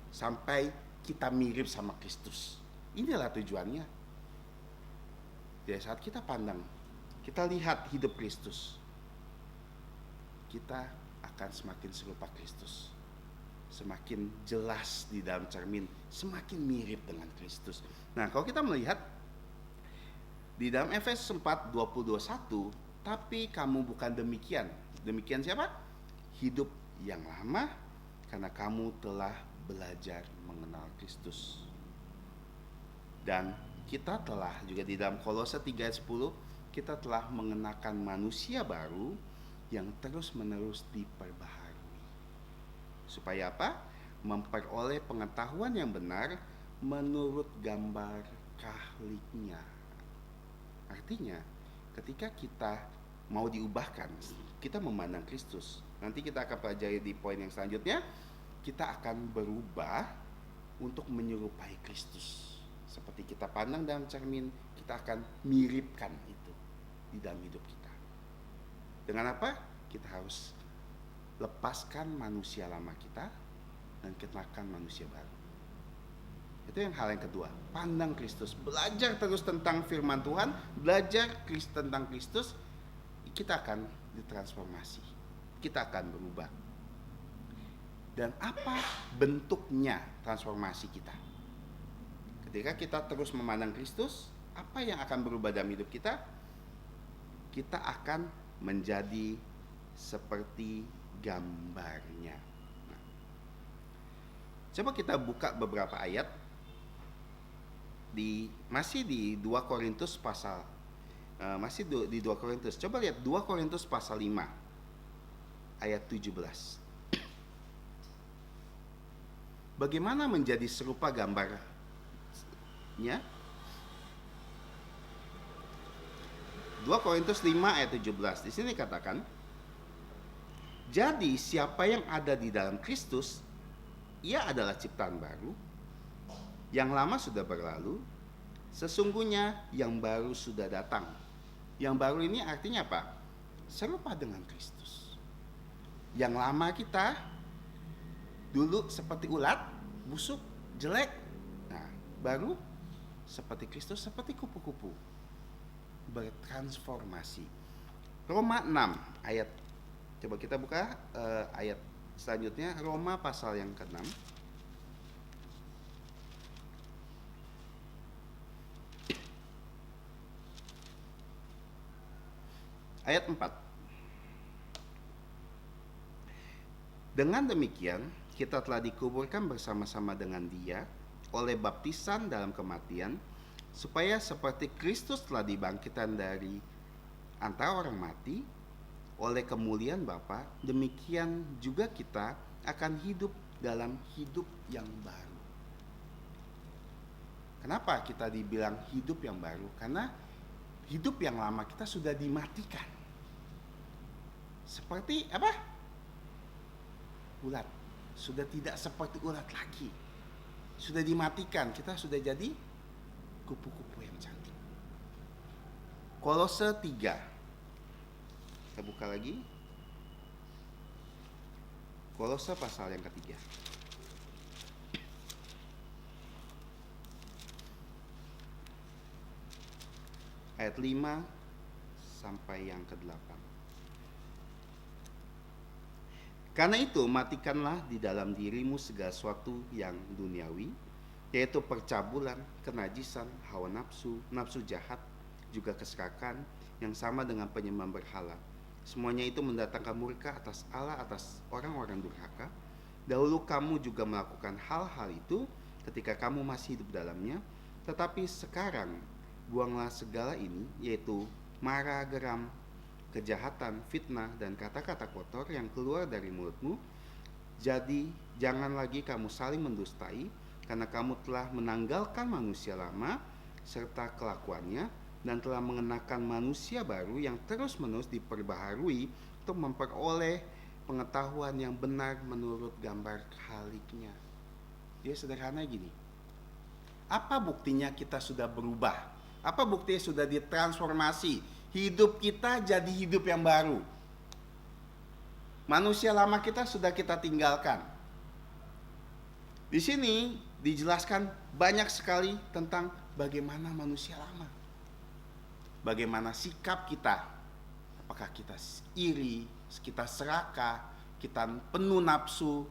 sampai kita mirip sama Kristus. Inilah tujuannya. Jadi saat kita pandang, kita lihat hidup Kristus, kita akan semakin serupa Kristus. Semakin jelas di dalam cermin, semakin mirip dengan Kristus. Nah, kalau kita melihat di dalam Efesus 4:20-21, tapi kamu bukan demikian. Demikian siapa? Hidup yang lama, karena kamu telah belajar mengenal Kristus. Dan kita telah juga di dalam Kolose 3:10, kita telah mengenakan manusia baru yang terus-menerus diperbaharui. Supaya apa? Memperoleh pengetahuan yang benar menurut gambar kahliknya. Artinya, ketika kita mau diubahkan, kita memandang Kristus. Nanti kita akan pelajari di poin yang selanjutnya, kita akan berubah untuk menyerupai Kristus. Seperti kita pandang dalam cermin, kita akan miripkan itu di dalam hidup kita. Dengan apa? Kita harus lepaskan manusia lama kita dan kenakan manusia baru. Itu yang hal yang kedua, pandang Kristus, belajar terus tentang firman Tuhan, belajar tentang Kristus, kita akan ditransformasi, kita akan berubah. Dan apa bentuknya transformasi kita? Ketika kita terus memandang Kristus, apa yang akan berubah dalam hidup kita? Kita akan menjadi seperti gambarnya. Nah, coba kita buka beberapa ayat masih di 2 Korintus pasal di 2 Korintus. Coba lihat 2 Korintus pasal 5 ayat 17. Bagaimana menjadi serupa gambarnya? 2 Korintus 5 ayat 17. Di sini katakan, jadi siapa yang ada di dalam Kristus, ia adalah ciptaan baru. Yang lama sudah berlalu, sesungguhnya yang baru sudah datang. Yang baru ini artinya apa? Serupa dengan Kristus. Yang lama kita dulu seperti ulat, busuk, jelek. Nah, baru seperti Kristus, seperti kupu-kupu, bertransformasi. Roma 6 ayat, coba kita buka ayat selanjutnya, Roma pasal yang ke-6 ayat 4. Dengan demikian kita telah dikuburkan bersama-sama dengan Dia oleh baptisan dalam kematian, supaya seperti Kristus telah dibangkitkan dari antara orang mati oleh kemuliaan Bapa, demikian juga kita akan hidup dalam hidup yang baru. Kenapa kita dibilang hidup yang baru? Karena hidup yang lama kita sudah dimatikan. Seperti apa? Ulat. Sudah tidak seperti ulat lagi. Sudah dimatikan, kita sudah jadi kupu-kupu yang cantik. Kolose 3. Kita buka lagi. Kolose pasal yang ketiga. Ayat 5 sampai yang ke-8. Karena itu matikanlah di dalam dirimu segala sesuatu yang duniawi, yaitu percabulan, kenajisan, hawa nafsu, nafsu jahat, juga keserakan yang sama dengan penyembahan berhala. Semuanya itu mendatangkan murka atas Allah, atas orang-orang durhaka. Dahulu kamu juga melakukan hal-hal itu ketika kamu masih hidup dalamnya, tetapi sekarang buanglah segala ini, yaitu marah, geram, kejahatan, fitnah, dan kata-kata kotor yang keluar dari mulutmu. Jadi jangan lagi kamu saling mendustai, karena kamu telah menanggalkan manusia lama serta kelakuannya, dan telah mengenakan manusia baru yang terus-menerus diperbaharui untuk memperoleh pengetahuan yang benar menurut gambar Khaliknya. Dia sederhana gini. Apa buktinya kita sudah berubah? Apa buktinya sudah ditransformasi? Hidup kita jadi hidup yang baru. Manusia lama kita sudah kita tinggalkan. Di sini dijelaskan banyak sekali tentang bagaimana manusia lama. Bagaimana sikap kita. Apakah kita iri, kita serakah, kita penuh nafsu.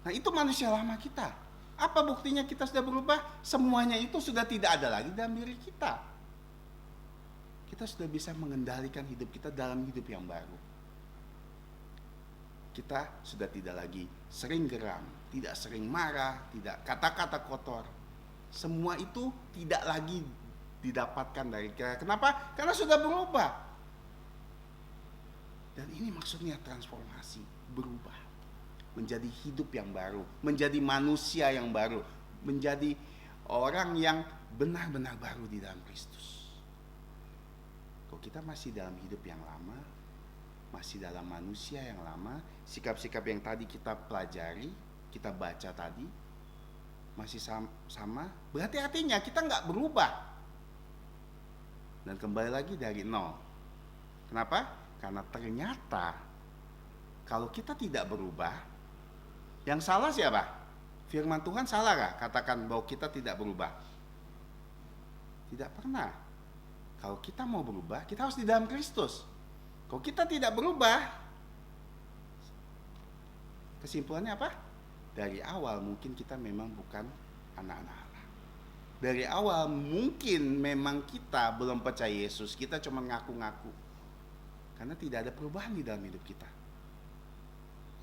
Nah, itu manusia lama kita. Apa buktinya kita sudah berubah? Semuanya itu sudah tidak ada lagi dalam diri kita. Kita sudah bisa mengendalikan hidup kita dalam hidup yang baru. Kita sudah tidak lagi sering geram, tidak sering marah, tidak kata-kata kotor. Semua itu tidak lagi didapatkan dari kita. Kenapa? Karena sudah berubah. Dan ini maksudnya transformasi, berubah. Menjadi hidup yang baru, menjadi manusia yang baru, menjadi orang yang benar-benar baru di dalam Kristus. Kalau kita masih dalam hidup yang lama, masih dalam manusia yang lama, sikap-sikap yang tadi kita pelajari, kita baca tadi, masih sama, berarti artinya kita nggak berubah. Dan kembali lagi dari nol. Kenapa? Karena ternyata kalau kita tidak berubah, yang salah siapa? Firman Tuhan salah gak? Katakan bahwa kita tidak berubah. Tidak pernah. Kalau kita mau berubah, kita harus di dalam Kristus. Kalau kita tidak berubah, kesimpulannya apa? Dari awal mungkin kita memang bukan anak-anak Allah. Dari awal mungkin memang kita belum percaya Yesus. Kita cuma ngaku-ngaku. Karena tidak ada perubahan di dalam hidup kita.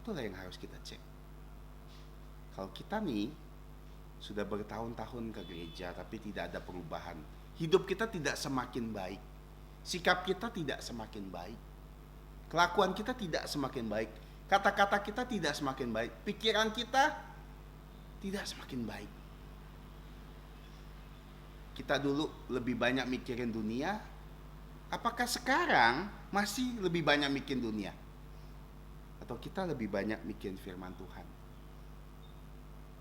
Itulah yang harus kita cek. Kalau kita nih sudah bertahun-tahun ke gereja tapi tidak ada perubahan, hidup kita tidak semakin baik, sikap kita tidak semakin baik, kelakuan kita tidak semakin baik, kata-kata kita tidak semakin baik, pikiran kita tidak semakin baik. Kita dulu lebih banyak mikirin dunia, apakah sekarang masih lebih banyak mikirin dunia? Atau kita lebih banyak mikirin firman Tuhan?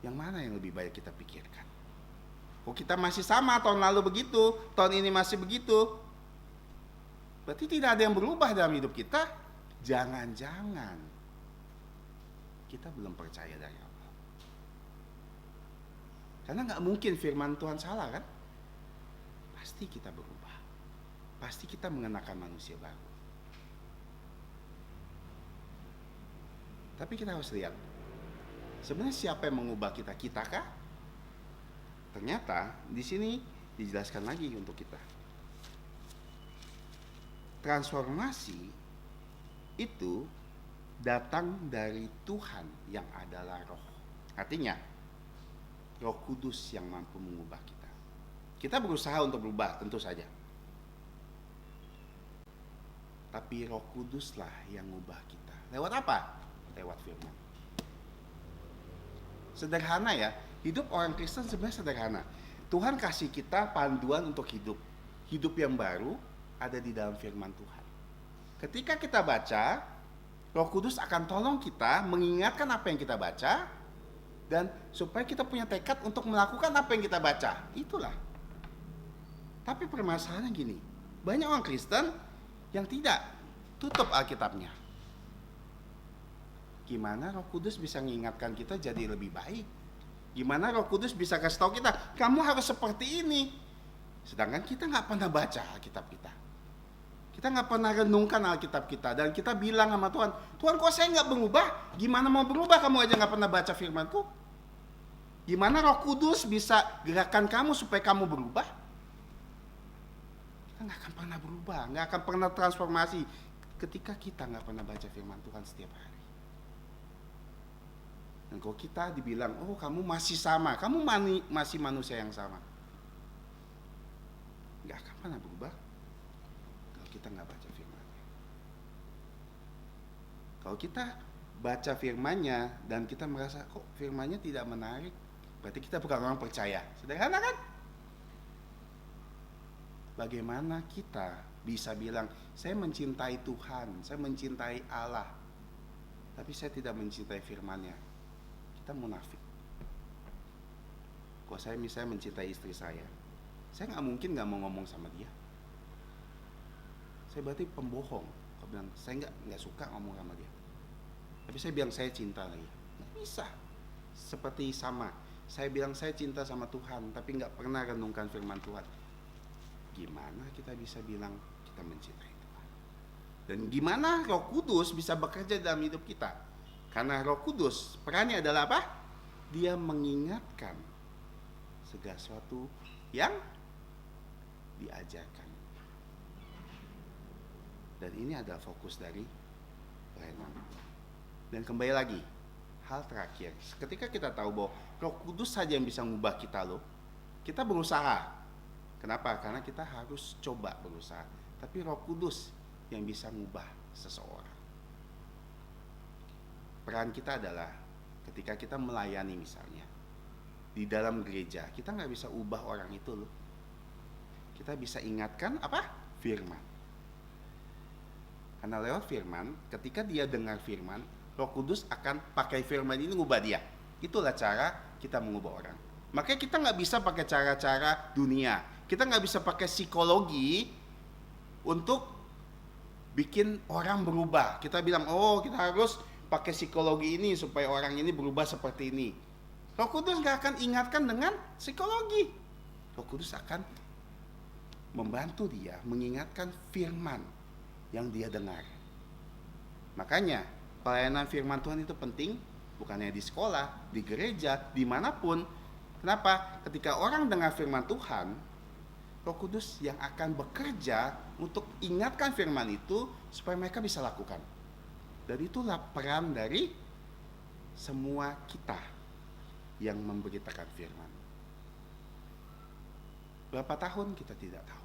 Yang mana yang lebih baik kita pikirkan? Oh, kita masih sama tahun lalu begitu, tahun ini masih begitu, berarti tidak ada yang berubah dalam hidup kita. Jangan-jangan kita belum percaya dari Allah. Karena gak mungkin firman Tuhan salah kan? Pasti kita berubah. Pasti kita mengenakan manusia baru. Tapi kita harus lihat, sebenarnya siapa yang mengubah kita? Kita kah? Ternyata di sini dijelaskan lagi untuk kita. Transformasi itu datang dari Tuhan yang adalah Roh. Artinya Roh Kudus yang mampu mengubah kita. Kita berusaha untuk berubah tentu saja. Tapi Roh Kuduslah yang mengubah kita. Lewat apa? Lewat firman. Sederhana ya, hidup orang Kristen sebenarnya sederhana. Tuhan kasih kita panduan untuk hidup. Hidup yang baru ada di dalam firman Tuhan. Ketika kita baca, Roh Kudus akan tolong kita mengingatkan apa yang kita baca, dan supaya kita punya tekad untuk melakukan apa yang kita baca. Itulah. Tapi permasalahannya gini, banyak orang Kristen yang tidak tutup Alkitabnya. Gimana Roh Kudus bisa mengingatkan kita jadi lebih baik? Gimana Roh Kudus bisa kasih tahu kita, kamu harus seperti ini? Sedangkan kita nggak pernah baca Alkitab kita. Kita nggak pernah renungkan Alkitab kita. Dan kita bilang sama Tuhan, Tuhan kok saya nggak berubah? Gimana mau berubah, kamu aja nggak pernah baca firman-Ku? Gimana Roh Kudus bisa gerakan kamu supaya kamu berubah? Kita nggak akan pernah berubah, nggak akan pernah transformasi ketika kita nggak pernah baca firman Tuhan setiap hari. Dan kalau kita dibilang, oh kamu masih sama, kamu masih manusia yang sama, nggak akan pernah berubah kalau kita nggak baca firman-Nya. Kalau kita baca firman-Nya dan kita merasa kok firman-Nya tidak menarik, berarti kita bukan orang percaya. Sederhana kan? Bagaimana kita bisa bilang, saya mencintai Tuhan, saya mencintai Allah, tapi saya tidak mencintai firman-Nya? Kita munafik. Kalau saya misalnya mencintai istri saya nggak mungkin nggak mau ngomong sama dia. Saya berarti pembohong. Kalau bilang saya nggak suka ngomong sama dia, tapi saya bilang saya cinta lagi, nggak bisa. Seperti sama, saya bilang saya cinta sama Tuhan, tapi nggak pernah renungkan firman Tuhan. Gimana kita bisa bilang kita mencintai Tuhan? Dan gimana Roh Kudus bisa bekerja dalam hidup kita? Karena Roh Kudus perannya adalah apa? Dia mengingatkan segala sesuatu yang diajarkan. Dan ini adalah fokus dari pelayanan. Dan kembali lagi, hal terakhir, ketika kita tahu bahwa Roh Kudus saja yang bisa mengubah kita loh, kita berusaha. Kenapa? Karena kita harus coba berusaha. Tapi Roh Kudus yang bisa mengubah seseorang. Peran kita adalah ketika kita melayani misalnya di dalam gereja, kita nggak bisa ubah orang itu loh. Kita bisa ingatkan apa? Firman. Karena lewat firman, ketika dia dengar firman, Roh Kudus akan pakai firman ini mengubah dia. Itulah cara kita mengubah orang. Makanya kita nggak bisa pakai cara-cara dunia. Kita nggak bisa pakai psikologi untuk bikin orang berubah. Kita bilang, oh kita harus pakai psikologi ini supaya orang ini berubah seperti ini. Roh Kudus nggak akan ingatkan dengan psikologi. Roh Kudus akan membantu dia mengingatkan firman yang dia dengar. Makanya pelayanan firman Tuhan itu penting, bukannya di sekolah, di gereja, dimanapun. Kenapa? Ketika orang dengar firman Tuhan, Roh Kudus yang akan bekerja untuk ingatkan firman itu supaya mereka bisa lakukan. Dan itulah peran dari semua kita yang memberitakan firman. Berapa tahun kita tidak tahu.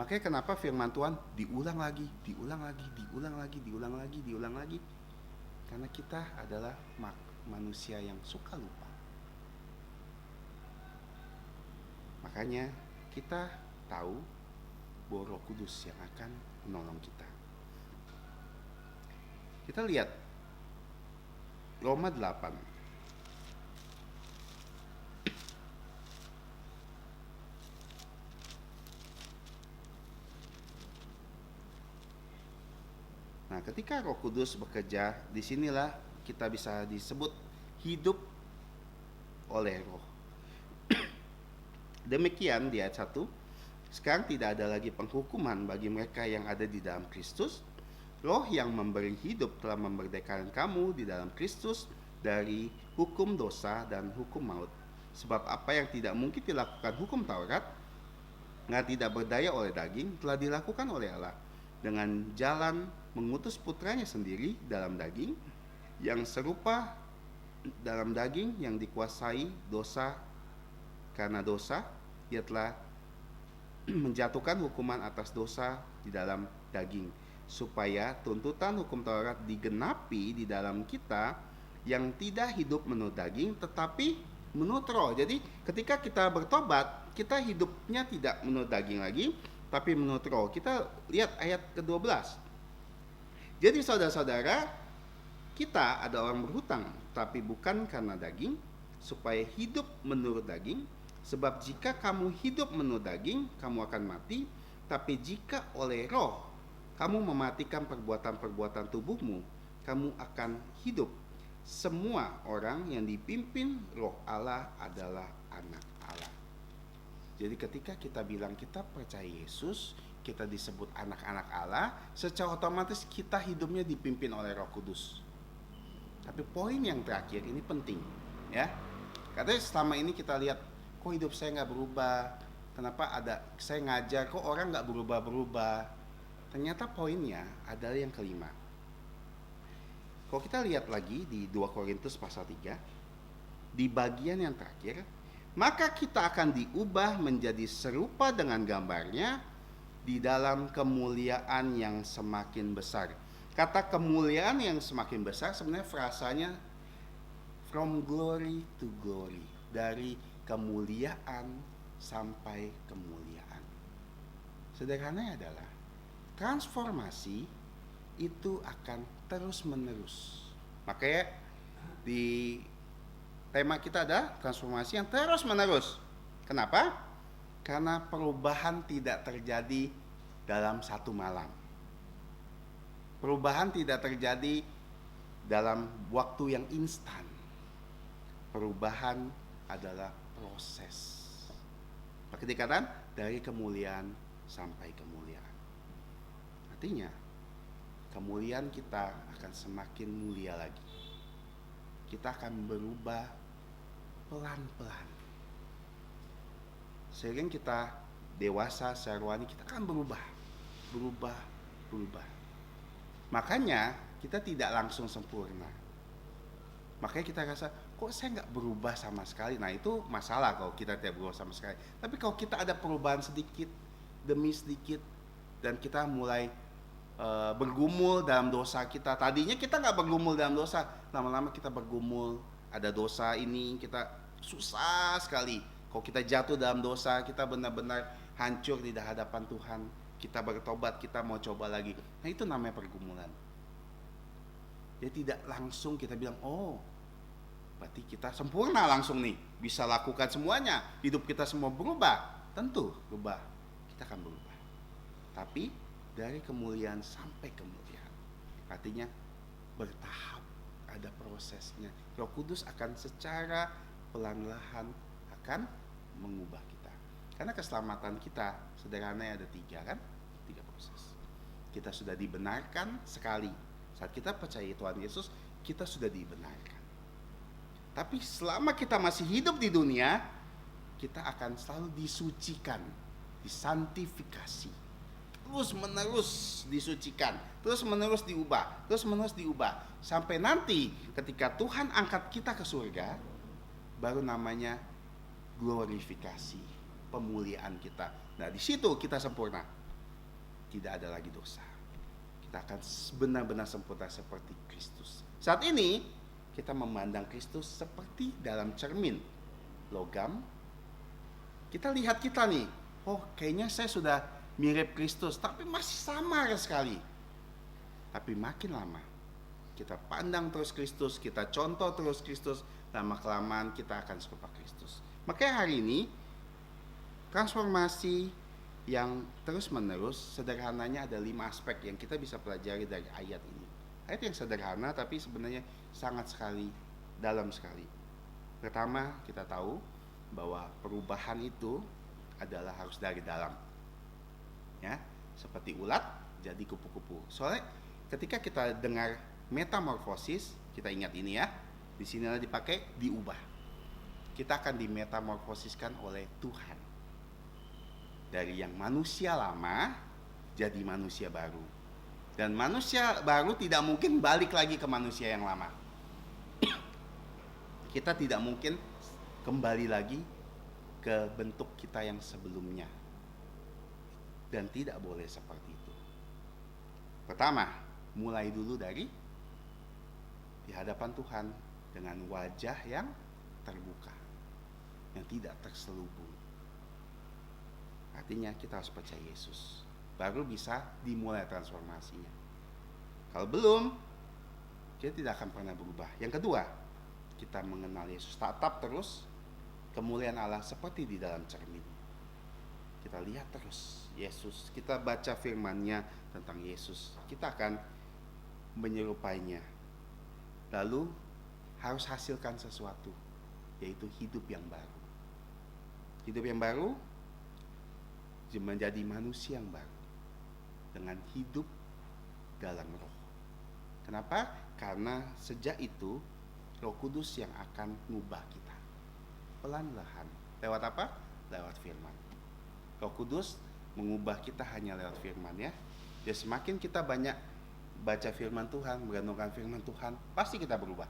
Makanya kenapa firman Tuhan diulang lagi, diulang lagi, diulang lagi, diulang lagi, diulang lagi. Karena kita adalah manusia yang suka lupa. Makanya kita tahu bahwa Roh Kudus yang akan menolong kita. Kita lihat Roma 8. Nah, ketika Roh Kudus bekerja, disinilah kita bisa disebut hidup oleh Roh. Demikian di ayat 1, sekarang tidak ada lagi penghukuman bagi mereka yang ada di dalam Kristus. Roh yang memberi hidup telah memerdekakan kamu di dalam Kristus dari hukum dosa dan hukum maut. Sebab apa yang tidak mungkin dilakukan hukum Taurat, nggak tidak berdaya oleh daging, telah dilakukan oleh Allah dengan jalan mengutus putranya sendiri dalam daging, yang serupa dalam daging yang dikuasai dosa. Karena dosa, dia telah menjatuhkan hukuman atas dosa di dalam daging, supaya tuntutan hukum Taurat digenapi di dalam kita yang tidak hidup menurut daging tetapi menurut Roh. Jadi ketika kita bertobat, kita hidupnya tidak menurut daging lagi tapi menurut Roh. Kita lihat ayat ke-12. Jadi saudara-saudara, kita ada orang berhutang tapi bukan karena daging, supaya hidup menurut daging. Sebab jika kamu hidup menurut daging, kamu akan mati. Tapi jika oleh Roh kamu mematikan perbuatan-perbuatan tubuhmu, kamu akan hidup. Semua orang yang dipimpin Roh Allah adalah anak Allah. Jadi ketika kita bilang kita percaya Yesus, kita disebut anak-anak Allah, secara otomatis kita hidupnya dipimpin oleh Roh Kudus. Tapi poin yang terakhir ini penting, ya. Karena selama ini kita lihat, kok hidup saya nggak berubah, kenapa saya ngajar kok orang nggak berubah-berubah. Ternyata poinnya adalah yang kelima. Kalau kita lihat lagi di 2 Korintus pasal 3, di bagian yang terakhir, maka kita akan diubah menjadi serupa dengan gambarnya di dalam kemuliaan yang semakin besar. Kata kemuliaan yang semakin besar sebenarnya frasanya from glory to glory, dari kemuliaan sampai kemuliaan. Sederhananya adalah transformasi itu akan terus menerus. Makanya di tema kita ada transformasi yang terus menerus. Kenapa? Karena perubahan tidak terjadi dalam satu malam. Perubahan tidak terjadi dalam waktu yang instan. Perubahan adalah proses. Maka dikatakan dari kemuliaan sampai kemuliaan. Artinya kemuliaan kita akan semakin mulia lagi. Kita akan berubah pelan-pelan. Seiring kita dewasa secara rohani, kita akan berubah. Makanya kita tidak langsung sempurna. Makanya kita rasa, kok saya nggak berubah sama sekali. Nah itu masalah kalau kita tidak berubah sama sekali. Tapi kalau kita ada perubahan sedikit demi sedikit, dan kita mulai bergumul dalam dosa kita. Tadinya kita nggak bergumul dalam dosa, lama-lama kita bergumul, ada dosa ini, kita susah sekali. Kalau kita jatuh dalam dosa, kita benar-benar hancur di hadapan Tuhan. Kita bertobat, kita mau coba lagi. Nah itu namanya pergumulan. Jadi tidak langsung kita bilang, oh berarti kita sempurna langsung nih, bisa lakukan semuanya, hidup kita semua berubah. Tentu berubah, kita akan berubah. Tapi dari kemuliaan sampai kemuliaan, artinya bertahap, ada prosesnya. Roh Kudus akan secara pelan-lahan akan mengubah kita. Karena keselamatan kita sederhananya ada 3 kan? 3 proses. Kita sudah dibenarkan sekali. Saat kita percaya Tuhan Yesus, kita sudah dibenarkan. Tapi selama kita masih hidup di dunia, kita akan selalu disucikan, disantifikasi. Terus menerus disucikan, terus menerus diubah, terus menerus diubah. Sampai nanti ketika Tuhan angkat kita ke surga, baru namanya glorifikasi, pemuliaan kita. Nah di situ kita sempurna, tidak ada lagi dosa. Kita akan benar-benar sempurna seperti Kristus. Saat ini kita memandang Kristus seperti dalam cermin logam. Kita lihat kita nih, oh kayaknya saya sudah mirip Kristus, tapi masih samar sekali. Tapi makin lama kita pandang terus Kristus, kita contoh terus Kristus, lama-kelamaan kita akan serupa Kristus. Makanya hari ini transformasi yang terus-menerus, sederhananya ada 5 aspek yang kita bisa pelajari dari ayat ini. Ayat yang sederhana tapi sebenarnya sangat sekali, dalam sekali. Pertama, kita tahu bahwa perubahan itu adalah harus dari dalam. Ya, seperti ulat jadi kupu-kupu. Soalnya ketika kita dengar metamorfosis, kita ingat ini ya, di sinilah dipakai diubah. Kita akan dimetamorfosiskan oleh Tuhan. Dari yang manusia lama jadi manusia baru. Dan manusia baru tidak mungkin balik lagi ke manusia yang lama. Kita tidak mungkin kembali lagi ke bentuk kita yang sebelumnya. Dan tidak boleh seperti itu. Pertama, mulai dulu dari di hadapan Tuhan dengan wajah yang terbuka, yang tidak terselubung. Artinya kita harus percaya Yesus, baru bisa dimulai transformasinya. Kalau belum, kita tidak akan pernah berubah. Yang kedua, kita mengenal Yesus, tatap terus kemuliaan Allah seperti di dalam cermin. Kita lihat terus Yesus, kita baca firman-Nya tentang Yesus, kita akan menyerupainya. Lalu harus hasilkan sesuatu, yaitu hidup yang baru. Hidup yang baru menjadi manusia yang baru dengan hidup dalam roh. Kenapa? Karena sejak itu Roh Kudus yang akan mengubah kita pelan-lahan. Lewat apa? Lewat firman. Roh Kudus mengubah kita hanya lewat firman ya. Ya semakin kita banyak baca firman Tuhan, merenungkan firman Tuhan, pasti kita berubah.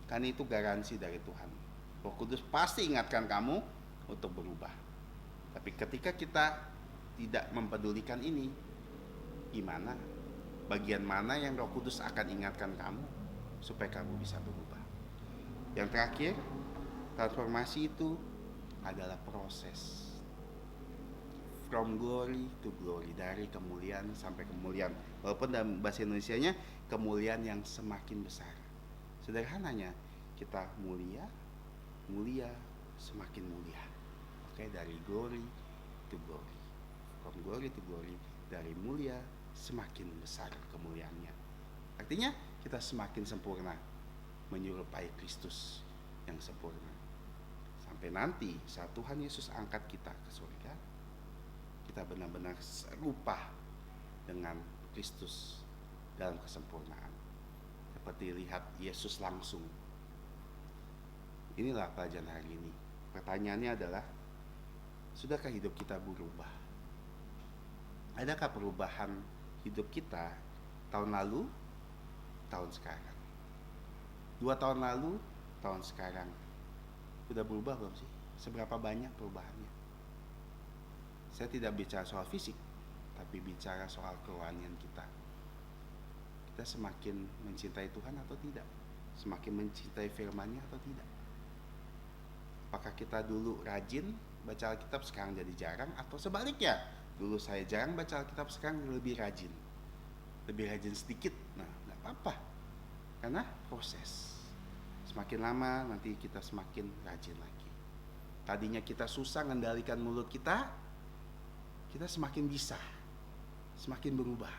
Karena itu garansi dari Tuhan. Roh Kudus pasti ingatkan kamu untuk berubah. Tapi ketika kita tidak mempedulikan ini, gimana? Bagian mana yang Roh Kudus akan ingatkan kamu supaya kamu bisa berubah? Yang terakhir, transformasi itu adalah proses. From glory to glory, dari kemuliaan sampai kemuliaan. Walaupun dalam bahasa Indonesianya kemuliaan yang semakin besar. Sederhananya kita mulia, semakin mulia. Oke, dari glory to glory. From glory to glory, dari mulia semakin besar kemuliaannya. Artinya kita semakin sempurna menyerupai Kristus yang sempurna. Sampai nanti saat Tuhan Yesus angkat kita ke surga, kita benar-benar serupa dengan Kristus dalam kesempurnaan. Seperti lihat Yesus langsung. Inilah pelajaran hari ini. Pertanyaannya adalah, sudahkah hidup kita berubah? Adakah perubahan hidup kita tahun lalu, tahun sekarang? 2 tahun lalu, tahun sekarang. Udah berubah belum sih? Seberapa banyak perubahannya? Saya tidak bicara soal fisik, tapi bicara soal kerohanian kita. Kita semakin mencintai Tuhan atau tidak? Semakin mencintai firman-Nya atau tidak? Apakah kita dulu rajin baca Alkitab, sekarang jadi jarang, atau sebaliknya? Dulu saya jarang baca Alkitab, sekarang lebih rajin. Lebih rajin sedikit. Nah, nggak apa-apa. Karena proses. Semakin lama nanti kita semakin rajin lagi. Tadinya kita susah mengendalikan mulut kita semakin bisa. Semakin berubah.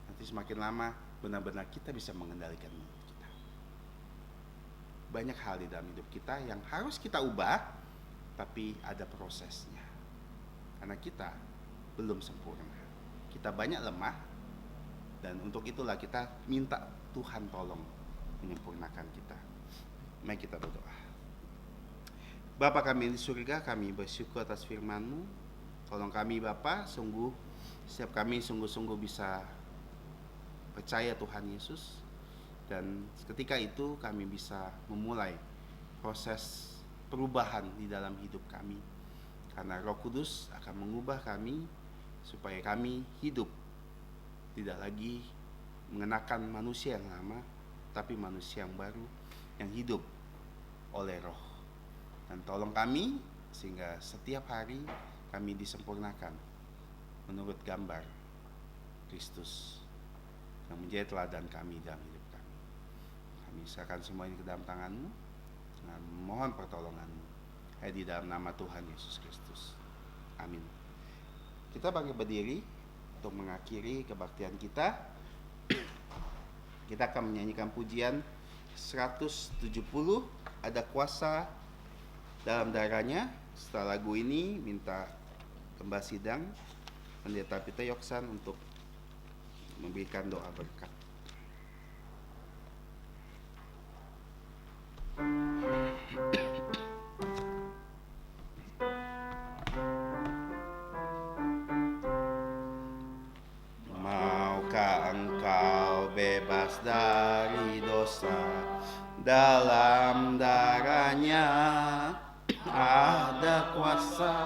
Nanti semakin lama benar-benar kita bisa mengendalikan mulut kita. Banyak hal di dalam hidup kita yang harus kita ubah, tapi ada prosesnya. Karena kita belum sempurna. Kita banyak lemah, dan untuk itulah kita minta Tuhan tolong menyempurnakan kita. Mari kita berdoa. Bapa kami di surga, kami bersyukur atas firman-Mu. Tolong kami Bapa, setiap kami sungguh-sungguh bisa percaya Tuhan Yesus. Dan ketika itu kami bisa memulai proses perubahan di dalam hidup kami. Karena Roh Kudus akan mengubah kami supaya kami hidup tidak lagi mengenakan manusia yang lama, tapi manusia yang baru yang hidup oleh Roh. Dan tolong kami sehingga setiap hari kami disempurnakan menurut gambar Kristus yang menjadi teladan kami dalam hidup kami. Kami serahkan semua ini ke dalam tangan-Mu dengan mohon pertolongan-Mu di dalam nama Tuhan Yesus Kristus. Amin. Kita bangkit berdiri untuk mengakhiri kebaktian kita. Kita akan menyanyikan pujian 170, ada kuasa dalam darahnya. Setelah lagu ini minta Gembala Sidang Pendeta Peter Yoksan untuk memberikan doa berkat. Maukah engkau bebas dari dosa? Dalam darahnya ada kuasa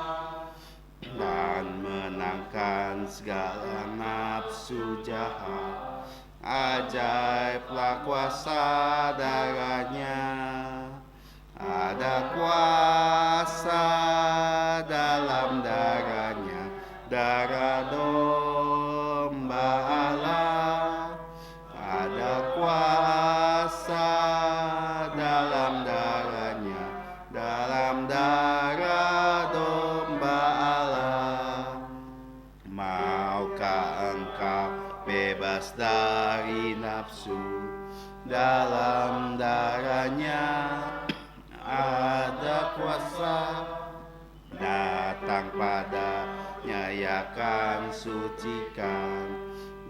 dan menangkan segala nafsu jahat. Ajaiblah kuasa darahnya. Ada kuasa dalam darahnya, darah domba Allah. Ada kuasa dalam darahnya, dalam darah domba Allah. Maukah engkau bebas dari nafsu? Dalam darahnya ada kuasa, datang padanya ia akan sucikan.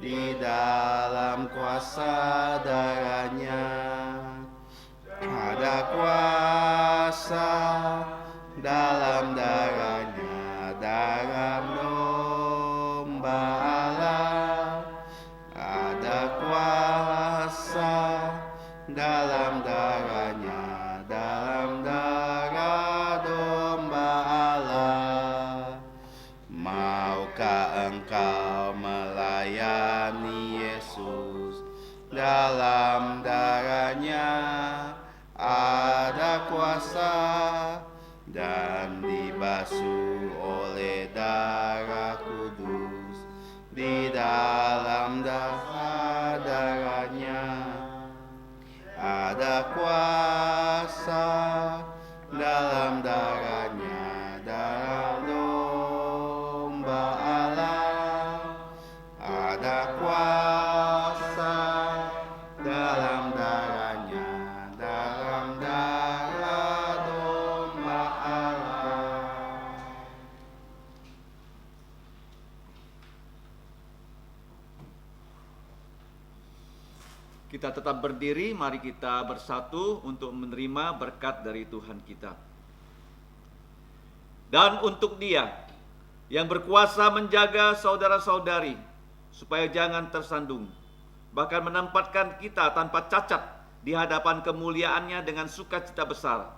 Di dalam kuasa darahnya ada kuasa, dalam darahnya, dalam domba Allah. Ada kuasa dalam darahnya, dalam darah domba Allah. Maukah engkau melayani Yesus? Dalam darahnya ada kuasa dan dibasuh oleh darah kudus. Di dalam darahnya ada kuasa, dalam darahnya, dalam domba Allah. Ada kuasa dalam darahnya, dalam darah domba Allah.
Kita tetap berdiri, mari kita bersatu untuk menerima berkat dari Tuhan kita. Dan untuk Dia yang berkuasa menjaga saudara-saudari supaya jangan tersandung, bahkan menempatkan kita tanpa cacat di hadapan kemuliaannya dengan sukacita besar.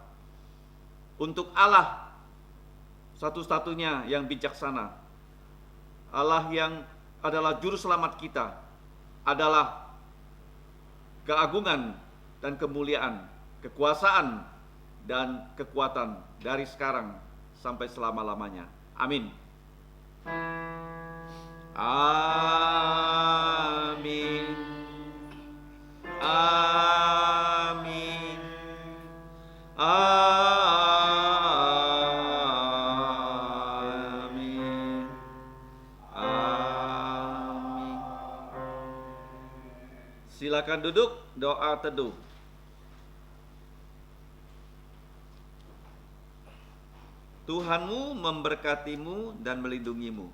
Untuk Allah satu-satunya yang bijaksana, Allah yang adalah juru selamat kita, adalah keagungan dan kemuliaan, kekuasaan dan kekuatan dari sekarang sampai selama-lamanya. Amin. Amin. Amin. Amin. Amin. Silakan duduk, doa teduh. Tuhanmu memberkatimu dan melindungimu.